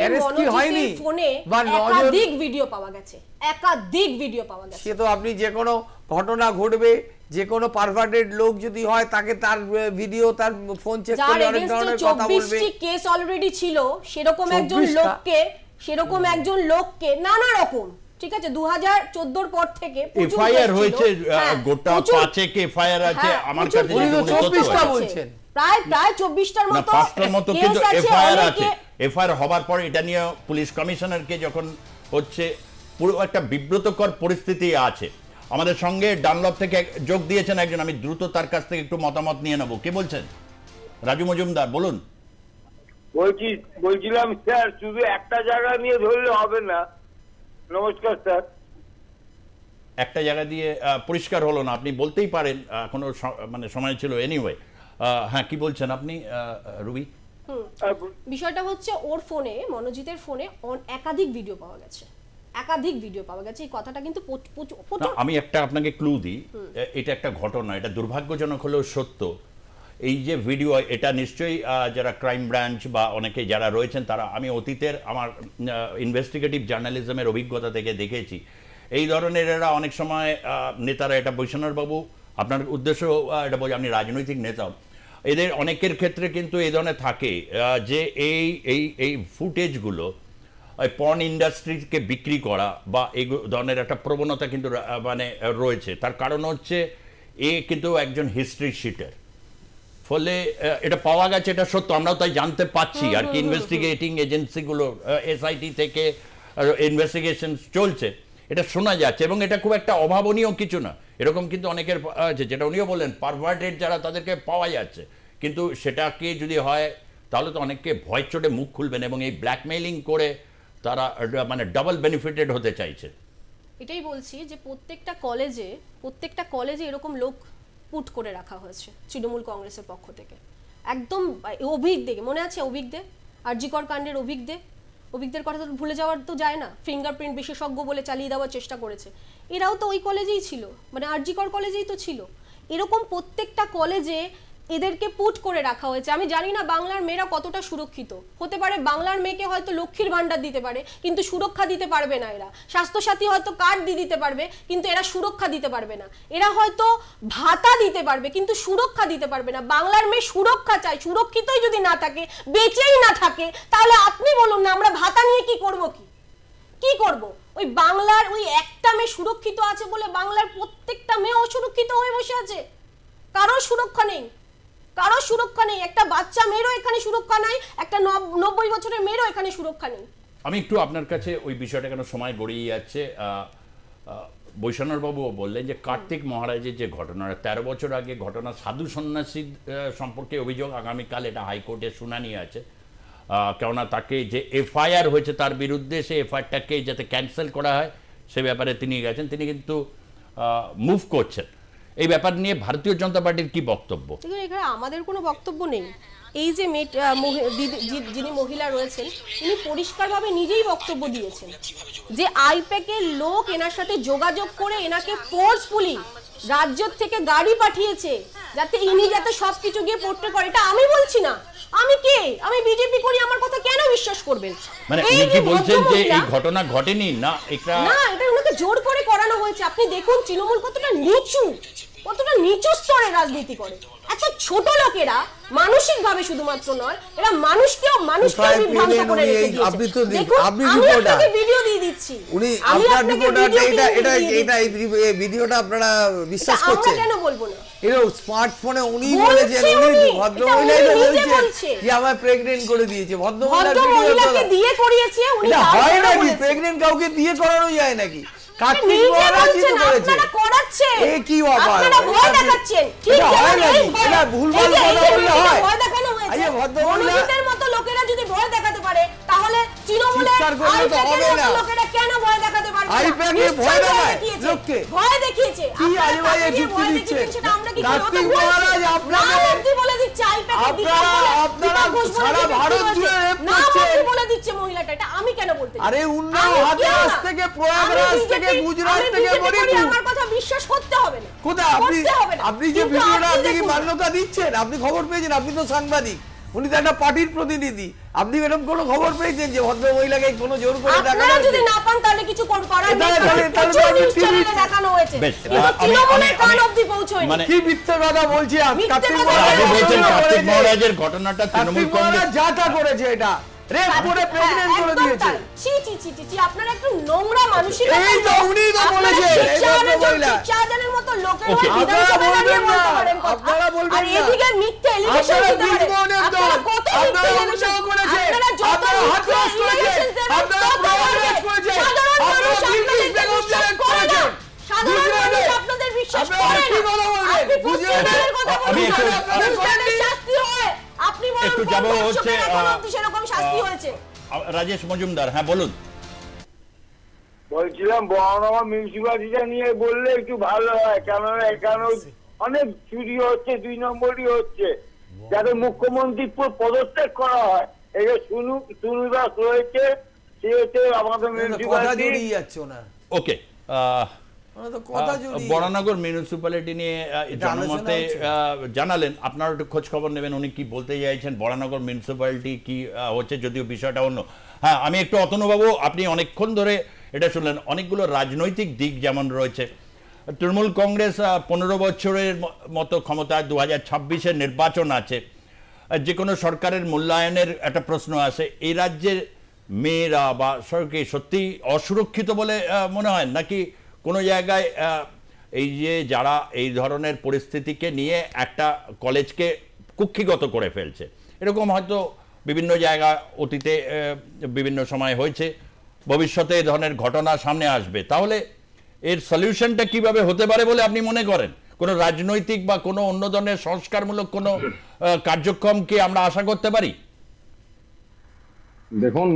একাধিক ভিডিও পাওয়া গেছে, একাধিক ভিডিও পাওয়া গেছে।
সে তো আপনি যে কোনো ঘটনা ঘটবে, যে কোনো পারভার্টেড লোক যদি হয় তাকে তার ভিডিও, তার ফোন চেক করে অনেক ধরনের কথা বলবে।
24টি কেস অলরেডি ছিল, সেরকম একজন লোককে নানা রকম, ঠিক আছে, 2014 পর থেকে
এফআইআর হয়েছে, গোটা 5 এফআইআর আছে আমার কাছে,
24টা বলছেন,
প্রায় 24টার মতো,
5টার মতো কিন্তু এফআইআর আছে। এফআইআর হবার পর এটা নিয়ে পুলিশ কমিশনারকে যখন হচ্ছে, পুরো একটা বিব্রতকর পরিস্থিতি আছে। আমাদের সঙ্গে ডানলপ থেকে যোগ দিয়েছেন একজন, আমি দ্রুত তার কাছ থেকে একটু মতামত নিয়ে নেব। কে বলছেন? রাজু মজুমদার, বলুন।
বলছিলাম স্যার, শুধু একটা জায়গা নিয়ে ধরলে হবে না। নমস্কার স্যার।
একটা জায়গা দিয়ে পরিষ্কার হলো না, আপনি বলতেই পারেন, এখনো মানে সময় ছিল। এনিওয়ে, হ্যাঁ, কি বলছেন আপনি রুবি?
বিষয়টা হচ্ছে ওর ফোনে, মনোজিতের ফোনে একাধিক ভিডিও পাওয়া গেছে, একাধিক ভিডিও পাওয়া গেছে। এই কথাটা কিন্তু
আমি একটা আপনাকে ক্লু দিই, এটা একটা ঘটনা, এটা দুর্ভাগ্যজনক হলেও সত্য। এই যে ভিডিও, এটা নিশ্চয়ই যারা ক্রাইম ব্রাঞ্চ বা অনেকে যারা রয়েছেন তারা, আমি অতীতের আমার ইনভেস্টিগেটিভ জার্নালিজমের অভিজ্ঞতা থেকে দেখেছি, এই ধরনের এরা অনেক সময় নেতারা, এটা বৈষ্ণব বাবু আপনার উদ্দেশ্য এটা বলছে, আপনি রাজনৈতিক নেতাও, এদের অনেকের ক্ষেত্রে কিন্তু এই ধরনের থাকে যে এই ফুটেজগুলো পর্ন ইন্ডাস্ট্রিকে বিক্রি করা বা এই ধরনের একটা প্রবণতা কিন্তু মানে রয়েছে। তার কারণ হচ্ছে এ কিন্তু একজন হিস্ট্রি শিটার, ফলে এটা পাওয়া গেছে, এটা সত্য, আমরাও তাই জানতে পাচ্ছি আর কি। ইনভেস্টিগেটিং এজেন্সিগুলো, এসআইটি থেকে ইনভেস্টিগেশন চলছে, এটা শোনা যাচ্ছে, এবং এটা খুব একটা অভাবনীয় কিছু না। এরকম কিন্তু অনেকের আছে, যেটা উনিও বললেন, পারভার্টেড যারা, তাদেরকে পাওয়া যাচ্ছে, কিন্তু সেটাকে যদি হয় তাহলে তো অনেককে ভয় চোটে মুখ খুলবেন, এবং এই ব্ল্যাকমেইলিং করে তারা মানে ডাবল বেনিফিটেড হতে চাইছে।
এটাই বলছি যে প্রত্যেকটা কলেজে এরকম লোক পুট করে রাখা হয়েছে তৃণমূল কংগ্রেসের পক্ষ থেকে। একদম অভিজ্ঞ, মনে আছে অভিজ্ঞ, আরজিকর কাণ্ডের অভিজ্ঞদের কথা তো ভুলে যাওয়ার তো যায় না। ফিঙ্গারপ্রিন্ট বিশেষজ্ঞ বলে চালিয়ে দেওয়ার চেষ্টা করেছে, এরাও তো ওই কলেজেই ছিল, মানে আরজিকর কলেজেই তো ছিল। এরকম প্রত্যেকটা কলেজে এদেরকে পুট করে রাখা হয়েছে। আমি জানি না বাংলার মেয়েরা কতটা সুরক্ষিত হতে পারে। বাংলার মেয়েকে হয়তো লক্ষ্মীর ভান্ডার দিতে পারে, কিন্তু সুরক্ষা দিতে পারবে না এরা। স্বাস্থ্যসাথী হয়তো কার্ড দিয়ে দিতে পারবে, কিন্তু এরা সুরক্ষা দিতে পারবে না। এরা হয়তো ভাতা দিতে পারবে, কিন্তু সুরক্ষা দিতে পারবে না। বাংলার মেয়ে সুরক্ষা চায়, সুরক্ষিতই যদি না থাকে, বেঁচেই না থাকে, তাহলে আপনি বলুন না আমরা ভাতা নিয়ে কি করব? কি করব? ওই বাংলার ওই একটা মেয়ে সুরক্ষিত আছে বলে বাংলার প্রত্যেকটা মেয়ে অসুরক্ষিত হয়ে বসে আছে। কারো সুরক্ষা নেই, কারো সুরক্ষা নেই। একটা বাচ্চা মেয়েরও এখানে সুরক্ষা নাই, একটা 90 বছরের মেয়েরও এখানে সুরক্ষা নেই।
আমি একটু আপনার কাছে ওই বিষয়টা, কেন সময় গড়িয়ে যাচ্ছে, বৈষ্ণববাবুও বললেন যে কার্তিক মহারাজের যে ঘটনা, 13 বছর আগে ঘটনা, সাধু সন্ন্যাসী সম্পর্কে অভিযোগ, আগামীকাল এটা হাইকোর্টে শুনানি আছে। কেননা তাকে যে এফআইআর হয়েছে তার বিরুদ্ধে, সেই এফআইআরটাকে যাতে ক্যান্সেল করা হয় সে ব্যাপারে তিনি গেছেন, তিনি কিন্তু মুভ করছেন। এই ব্যাপার নিয়ে ভারতীয় জনতা পার্টির কি বক্তব্য?
এখানে আমাদের কোনো বক্তব্য নেই। এই যে যিনি মহিলা রয়েছেন, তিনি পরিষ্কারভাবে নিজেই বক্তব্য দিয়েছেন যে আইপ্যাকের লোক এনার সাথে যোগাযোগ করে এনাকে ফোর্সফুলি রাজ্য থেকে গাড়ি পাঠিয়েছে যাতে ইনি যাতে সবকিছু গিয়ে পোর্ট্রে করে। এটা আমি বলছি না, আমি কে? আমি বিজেপি করি, আমার কথা কেন বিশ্বাস করবেন?
মানে উনি কি বলছেন যে এই ঘটনা ঘটেনি? না, এটা
ওনাকে জোর করে করানো হয়েছে। আপনি দেখুন তৃণমূল কতটা নিচু স্তরে রাজনীতি করে। এত ছোট লোকেরা মানসিকভাবে শুধুমাত্র নয়, এরা মানুষকে বিভ্রান্ত করে রেখে দিয়েছে। আমি আপনাকে ভিডিও দিয়ে দিচ্ছি,
উনি আপনার রিপোর্টারটা, এটা এই ভিডিওটা আপনারা বিশ্বাস করছেন?
আমরা কেন বলবো না?
এর স্মার্টফোনে উনি বলেছেন, উনি ভদ্রমহিলাই বলছে যে আমায় প্রেগন্যান্ট করে দিয়েছে। ভদ্রমহিলাকে দিয়ে করিয়েছে, উনি হয় নাকি? প্রেগন্যান্ট কাউকে দিয়ে করানো যায় নাকি? কার্তিক
নিজে
মহারাজই তো
বলছেন,
বলেছে।
আপনারা করাচ্ছেন।
এ কি ব্যাপার?
আপনারা ভয় দেখাচ্ছেন। ঠিক
এটা হয়
যেমন
নাকি?
এই ভয়-
এটা ভুলভাল
এই যে-
কথা
এই যে
বললে
এটা
হয়?
ভয় দেখানো হয়েছে।
আরে ভদ্রমহিলা-
মনোজিতের মতো লোকেরা যদি ভয় দেখাতে পারে, তাহলে তৃণমূলের
চিৎকার করলে তো
আইপ্যাকের
হবে না।
মতো লোকেরা কেন ভয় দেখাতে পারবে না?
আইপ্যাকে
নিশ্চয়ই
ভয় দেখায়
দেখিয়েছে।
লোককে?
ভয় দেখিয়েছে।
কি
আপনারা
আজে বাজে
কাকে দিয়ে
যুক্তি
ভয়
দিচ্ছেন?
দেখিয়েছেন সেটা আমরা কি
কার্তিক
বলছি?
মহারাজ আপনাকে-
নাম অবধি বলে দিচ্ছে আইপ্যাকে
আপনারা সারা ভারত জুড়ে রেপ
নাম
করছেন।
অবধি বলে দিচ্ছে মহিলাটা। এটা আমি কেন বলতে যাই?
আরে উন্নাও
আমি
হাতরাস
কেউ না।
থেকে প্রয়াগরাজ
আমি
থেকে
BJP
গুজরাট
আমি
থেকে
BJP করি,
মণিপুর।
আমার কথা বিশ্বাস করতে হবে না।
কোথায় আপনি
করতে হবে না।
আপনি যে
কিন্তু
ভিডিওটা আপনি কি
দেখুন,
মান্যতা দিচ্ছেন? আপনি খবর পেয়েছেন? আপনি তো সাংবাদিক, উনি তো একটা পার্টির প্রতিনিধি। আপনি এরকম কোনো খবর পেয়েছেন যে ভদ্র মহিলাকে কোনো জোর করে দেখানো
আপনারা যদি
হয়েছে?
না পান তাহলে কিছু করার নেই।
তাহলে
প্রচুর
আমি
নিউজ
TV
চ্যানেলে দেখানো হয়েছে।
বেশ,
কিন্তু
আমি-
তৃণমূলের কান
আমি-
অবধি পৌঁছয়নি।
মানে-
কি মিথ্যে কথা বলছি?
মিথ্যে
কার্তিক
কথা
মহারাজ
আপনি বলছেন
ঘটনা
কার্তিক
করেছে।
মহারাজের ঘটনাটা তৃণমূল
কার্তিক মহারাজ
কংগ্রেস
যা তা করেছে, এটা রেপ করে প্রেগনেন্ট করে দিয়েছে।
ছি ছি ছি ছি ছি, আপনারা একটু নোংরা মানসিকতা।
এই তো উনিই তো বলেছে, এই ভদ্রমহিলা।
চারজনের মতো লোকের
Okay,
হয়ে
আপনারা
বিধানসভায় দাঁড়িয়ে
বলবেন
বলতে
না,
পারেন কথা।
আপনারা বলবেন
আর
না।
এদিকে মিথ্যে এলিগেশন
আপনারা
দিতে পারেন।
বীরমোহনের দল,
আপনারা কত মিথ্যে
আপনারা
এলিগেশন
উন্নয়ন করেছেন,
আপনারা যত
আপনারা
মিথ্যে
হাতরাস করেছেন,
এলিগেশন দেবেন
আপনারা
তত
প্রয়াগরাজ
বাড়বে।
করেছেন,
সাধারণ
আপনারা
মানুষ
ব্রিটিশ
আপনাদেরকে
বেগম
বিশ্বাস
জেলেন
করে না।
করেছেন।
সাধারণ
গুজরাটে
মানুষ আপনাদের বিশ্বাস
আপনারা
করে
কি
না।
কথা বলবেন?
আপনি
গুজরাটে
পশ্চিমবঙ্গের কথা
আমি
বলছেন।
একটু-
গুজরাটের শাস্তি হয়। আপনি বলুন
একটু
কোন
যাবো
দর্শকের
হচ্ছে,
এখন অবধি সেরকম শাস্তি হয়েছে।
রাজেশ মজুমদার, হ্যাঁ বলুন।
বলছিলাম বড়নগর মিউনিসিপালিটিটা নিয়ে বললে একটু ভালো হয়, কেননা এখানে অনেক চুরি হচ্ছে, 2 নম্বরই হচ্ছে। যাতে মুখ্যমন্ত্রী পদত্যাগ করা হয়, এই যে সুনু দাস রয়েছে, সে হচ্ছে আমাদের
কথা
মিউনিসিপালিটি।
জড়িয়ে যাচ্ছে ওনার,
ওকে,
ওনার তো কথা জড়িয়ে
বরানগর মিউনিসিপ্যালিটি নিয়ে
এটা আলোচনা
জনমতে
হচ্ছে।
জানালেন, আপনারা একটু খোঁজ খবর নেবেন উনি কি বলতে চাইছেন, বরানগর মিউনিসিপ্যালিটি কি হচ্ছে, যদিও বিষয়টা অন্য। হ্যাঁ, আমি একটু অতনুবাবু, আপনি অনেকক্ষণ ধরে এটা শুনলেন, অনেকগুলো রাজনৈতিক দিক যেমন রয়েছে। তৃণমূল কংগ্রেস 15 বছরের মতো ক্ষমতায়, 2026-এর নির্বাচন আছে, যে কোনো সরকারের মূল্যায়নের একটা প্রশ্ন আসে। এই রাজ্যের মেয়েরা বা সত্যি অসুরক্ষিত বলে মনে হয়, নাকি কোনো জায়গায় এই যে যারা এই ধরনের পরিস্থিতিকে নিয়ে একটা কলেজকে কুক্ষিগত করে ফেলছে, এরকম হয়তো বিভিন্ন জায়গা অতীতে বিভিন্ন সময় হয়েছে, ভবিষ্যতে এই ধরনের ঘটনা সামনে আসবে, তাহলে এর সলিউশনটা কিভাবে হতে পারে বলে আপনি মনে করেন? কোনো রাজনৈতিক বা কোনো অন্য ধরনের সংস্কারমূলক কোনো কার্যক্রম কি আমরা আশা করতে পারি?
দেখুন,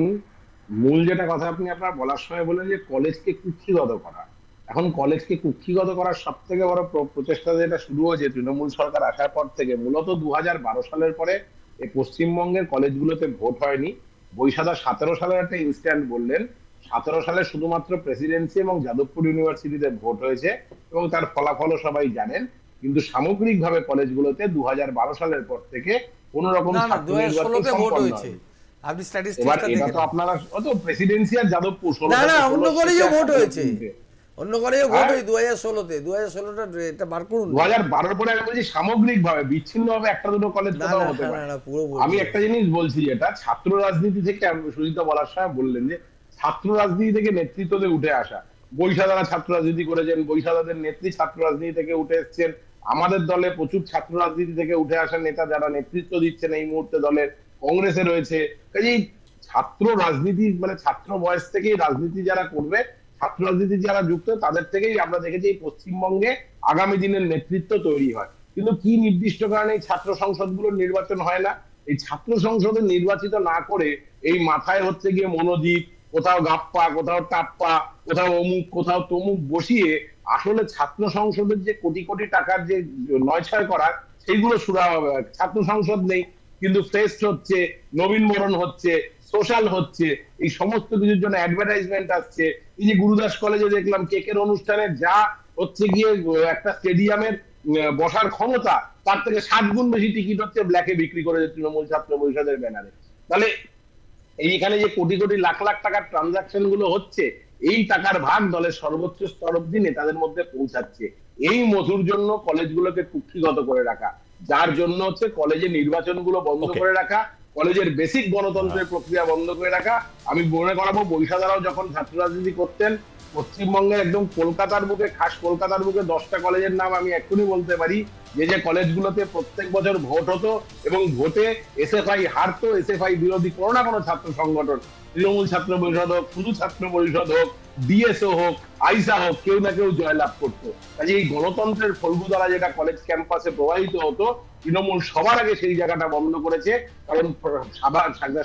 মূল যেটা কথা আপনি আপনার বলার সময় বললেন যে কলেজকে কুক্ষিগত করা। এখন কলেজকে কুক্ষিগত করার সব থেকে বড় প্রচেষ্টা যেটা শুরু হয়েছে তৃণমূল সরকার আসার পর থেকে, মূলত 2012 সালের পরে এই পশ্চিমবঙ্গের কলেজগুলোতে ভোট হয়নি। বৈশাখা 17 সালের একটা ইনস্ট্যান্ট বললেন, 17 সালে শুধুমাত্র প্রেসিডেন্সি এবং যাদবপুর ইউনিভার্সিটিতে ভোট হয়েছে এবং তার ফলাফলও সবাই জানেন। কিন্তু সামগ্রিকভাবে কলেজগুলোতে 2012 সালের পর থেকে কোনো রকম
না না,
ছাত্র
2016
নির্বাচন
তে ভোট
সম্পন্ন
হয়েছে।
হয়নি।
আপনি
এবার
স্ট্যাটিস্টিক্সটা
এটা
দেখেন।
তো আপনারা অত প্রেসিডেন্সি আর যাদবপুর
না না, অন্য কলেজেও ভোট হয়েছে, অন্য কলেজেও ভোট
হ্যাঁ?
হয়েছে 2016-তে। 2016টা এটা বার করুন।
2012 পরে আমি বলছি সামগ্রিক ভাবে, বিচ্ছিন্ন ভাবে একটা দুটো কলেজ
না
কোথাও
না
হতে
না,
পারে।
না পুরো ভোট
আমি
হয়েছে।
একটা জিনিস বলছি, যেটা ছাত্র রাজনীতি থেকে, সুজিত বলার সময় বললেন যে ছাত্র রাজনীতি থেকে নেতৃত্বতে উঠে আসা। বৈশাখারা ছাত্র রাজনীতি করেছেন, বৈশাখাদের নেত্রী ছাত্র রাজনীতি থেকে উঠে এসছেন। আমাদের দলে প্রচুর ছাত্র রাজনীতি থেকে উঠে আসা নেতা যারা নেতৃত্ব দিচ্ছেন এই মুহূর্তে দলের, কংগ্রেসে রয়েছে। কাজেই ছাত্র রাজনীতি মানে ছাত্র বয়স থেকেই রাজনীতি যারা করবে, ছাত্র রাজনীতি যারা যুক্ত, তাদের থেকেই আমরা দেখেছি এই পশ্চিমবঙ্গে আগামী দিনের নেতৃত্ব তৈরি হয়। কিন্তু কি নির্দিষ্ট কারণে এই ছাত্র সংসদগুলোর নির্বাচন হয় না? এই ছাত্র সংসদে নির্বাচিত না করে এই মাথায় হচ্ছে গিয়ে মনোজিৎ, কোথাও গাপ্পা, কোথাও টাপ্পা, কোথাও অমুক, কোথাও তমুক বসিয়ে আসলে ছাত্র সংসদের যে কোটি কোটি টাকার যে নয়ছয় করার, সেইগুলো শুরু হবে। ছাত্র সংসদ নেই, কিন্তু ফেস্ট হচ্ছে, নবীনবরণ হচ্ছে, সোশ্যাল হচ্ছে, এই সমস্ত কিছুর জন্য অ্যাডভার্টাইজমেন্ট আসছে। এই যে গুরুদাস কলেজে দেখলাম কেকের অনুষ্ঠানে যা হচ্ছে গিয়ে একটা স্টেডিয়ামের বসার ক্ষমতা, তার থেকে 7 গুণ বেশি টিকিট হচ্ছে ব্ল্যাকে বিক্রি করে তৃণমূল ছাত্র পরিষদের ব্যানারে। তাহলে এইখানে যে কোটি কোটি লাখ লাখ টাকার ট্রানজাকশন গুলো হচ্ছে, এই টাকার ভাগ দলের সর্বোচ্চ স্তর অব্দি নেতাদের মধ্যে পৌঁছাচ্ছে। এই মধুর জন্য কলেজগুলোকে কুক্ষিগত করে রাখা, যার জন্য হচ্ছে কলেজে নির্বাচনগুলো বন্ধ করে রাখা, কলেজের বেসিক গণতন্ত্রের প্রক্রিয়া বন্ধ করে রাখা। আমি মনে করাবো, বৈশাখারাও যখন ছাত্র রাজনীতি করতেন, পশ্চিমবঙ্গের একদম কলকাতার বুকে, খাস কলকাতার বুকে 10টা কলেজের নাম আমি এক্ষুনি বলতে পারি, যে কলেজগুলোতে প্রত্যেক বছর ভোট হতো এবং ভোটে এসএফআই হারতো। এসএফআই বিরোধী কোনো না কোনো ছাত্র সংগঠন, তৃণমূল ছাত্র পরিষদ হোক, শুধু ছাত্র পরিষদ হোক, ডিএসও হোক, আইসা হোক, কেউ না কেউ জয়লাভ করতো। কাজে এই গণতন্ত্রের ফলগুধারা যেটা কলেজ ক্যাম্পাসে প্রবাহিত হতো, তৃণমূল সবার আগে সেই জায়গাটা বন্ধ করেছে। কারণ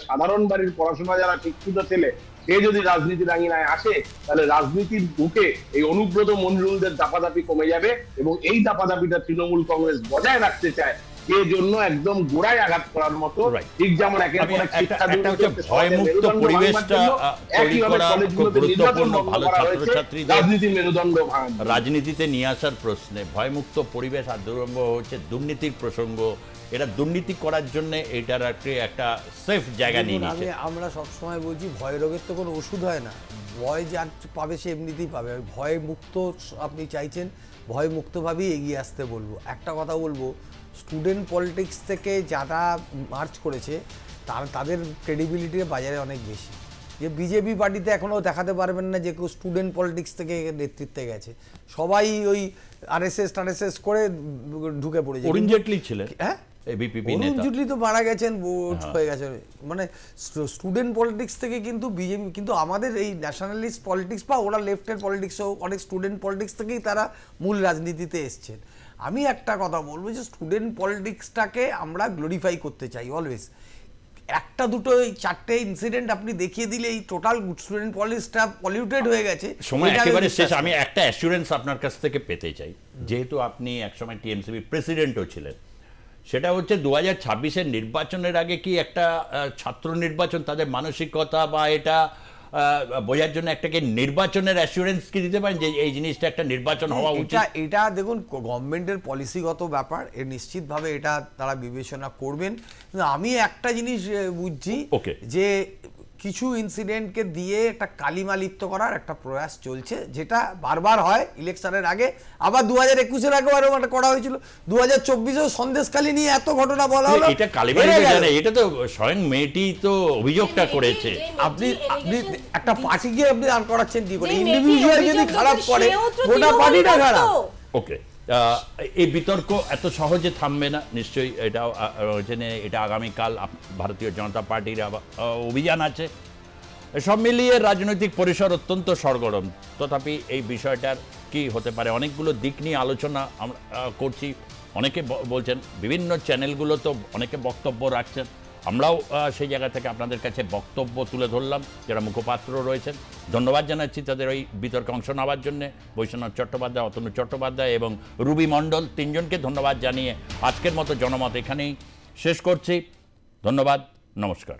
সাধারণ বাড়ির পড়াশোনা যারা শিক্ষিত ছেলে, সে যদি রাজনীতির আঙিনায় আসে, তাহলে রাজনীতির বুকে এই অনুব্রত মন্ডলদের দাপাদাপি কমে যাবে, এবং এই দাপাদাপিটা তৃণমূল কংগ্রেস বজায় রাখতে চায়, যে জন্য একদম গোড়ায় আঘাত করার মতো। ঠিক যেমন একের পর এক শিক্ষা
ভয়মুক্ত পরিবেশটা তৈরি করা খুব গুরুত্বপূর্ণ, ভালো ছাত্রছাত্রীদের
রাজনীতির মেরুদণ্ড
রাজনীতিতে নিয়ে আসার প্রশ্নে ভয়মুক্ত পরিবেশ আরম্ভ হচ্ছে দুর্নীতির প্রসঙ্গ। এটা দুর্নীতি করার জন্য এটার একটা সেফ জায়গা নিয়ে নিচ্ছে।
আমরা সবসময় বলছি ভয় রোগের তো কোনো ওষুধ হয় না, ভয় যার পাবে সে এমনিতেই পাবে। ভয় মুক্ত আপনি চাইছেন, ভয় মুক্তভাবেই এগিয়ে আসতে বলবো। একটা কথা বলবো, স্টুডেন্ট পলিটিক্স থেকে যারা মার্চ করেছে তাদের ক্রেডিবিলিটি বাজারে অনেক বেশি। যে বিজেপি পার্টিতে এখনও দেখাতে পারবেন না যে কেউ স্টুডেন্ট পলিটিক্স থেকে নেতৃত্বে গেছে, সবাই ওই আরএসএস করে ঢুকে পড়েছে।
অরুণ জেটলি ছিলেন,
হ্যাঁ
অরুণ
জেটলি তো মারা গেছেন, হয়ে গেছে। মানে স্টুডেন্ট পলিটিক্স থেকে কিন্তু বিজেপি, কিন্তু আমাদের এই ন্যাশনালিস্ট পলিটিক্স বা ওরা লেফটের পলিটিক্সও অনেক স্টুডেন্ট পলিটিক্স থেকেই তারা মূল রাজনীতিতে এসছেন। আমি একটা কথা বলবো যে স্টুডেন্ট পলিটিক্সটাকে আমরা গ্লোরিফাই করতে চাই অলওয়েজ। একটা দুটো চারটে ইনসিডেন্ট আপনি দেখিয়ে দিলে এই টোটাল স্টুডেন্ট পলিটিক্সটা পলিউটেড হয়ে গেছে।
সময় একেবারে শেষ। আমি একটা অ্যাসুরেন্স আপনার কাছ থেকে পেতে চাই, যেহেতু আপনি একসময় টিএমসিবি প্রেসিডেন্টও ছিলেন। সেটা হচ্ছে 2026-এর নির্বাচনের আগে কি একটা ছাত্র নির্বাচন, তাদের মানসিকতা বা এটা বোঝার জন্য একটাকে নির্বাচনের অ্যাসুরেন্স কি দিতে পারেন যে এই জিনিসটা একটা নির্বাচন হওয়া উচিত?
এটা দেখুন গভর্নমেন্টের পলিসিগত ব্যাপার, এর নিশ্চিতভাবে এটা তারা বিবেচনা করবেন। কিন্তু আমি একটা জিনিস বুঝছি যে কিছু ইনসিডেন্টকে দিয়ে একটা কালিমা লিপ্ত করার একটা প্রয়াস চলছে, যেটা বারবার হয় ইলেকশনের আগে। আবার 2021-এর আগেও একটা করা হয়েছিল, 2024-এও সন্দেশখালী নিয়ে এত ঘটনা বলা হলো।
এটা কালিমা জানে, এটা তো স্বয়ং মেয়েটি তো অভিযোগটা করেছে।
আপনি একটা পার্টিকে আপনি দাঁড় করাচ্ছেন কি করে? ইন্ডিভিজুয়াল যদি খারাপ করে, গোটা পার্টিটা খারাপ।
ওকে, এই বিতর্ক এত সহজে থামবে না নিশ্চয়ই। এটাও জেনে এটা আগামীকাল ভারতীয় জনতা পার্টির অভিযান আছে। সব মিলিয়ে রাজনৈতিক পরিসর অত্যন্ত সরগরম। তথাপি এই বিষয়টার কি হতে পারে, অনেকগুলো দিক নিয়ে আলোচনা আমরা করছি। অনেকে বলছেন, বিভিন্ন চ্যানেলগুলো তো অনেকে বক্তব্য রাখছেন। আমরাও সেই জায়গা থেকে আপনাদের কাছে বক্তব্য তুলে ধরলাম, যারা মুখপাত্র রয়েছেন। ধন্যবাদ জানাচ্ছি তাদের ওই বিতর্কে অংশ নেওয়ার জন্যে। বৈশ্বনাথ চট্টোপাধ্যায়, অতনু চট্টোপাধ্যায় এবং রুবি মণ্ডল, তিনজনকে ধন্যবাদ জানিয়ে আজকের মতো জনমত এখানেই শেষ করছি। ধন্যবাদ, নমস্কার।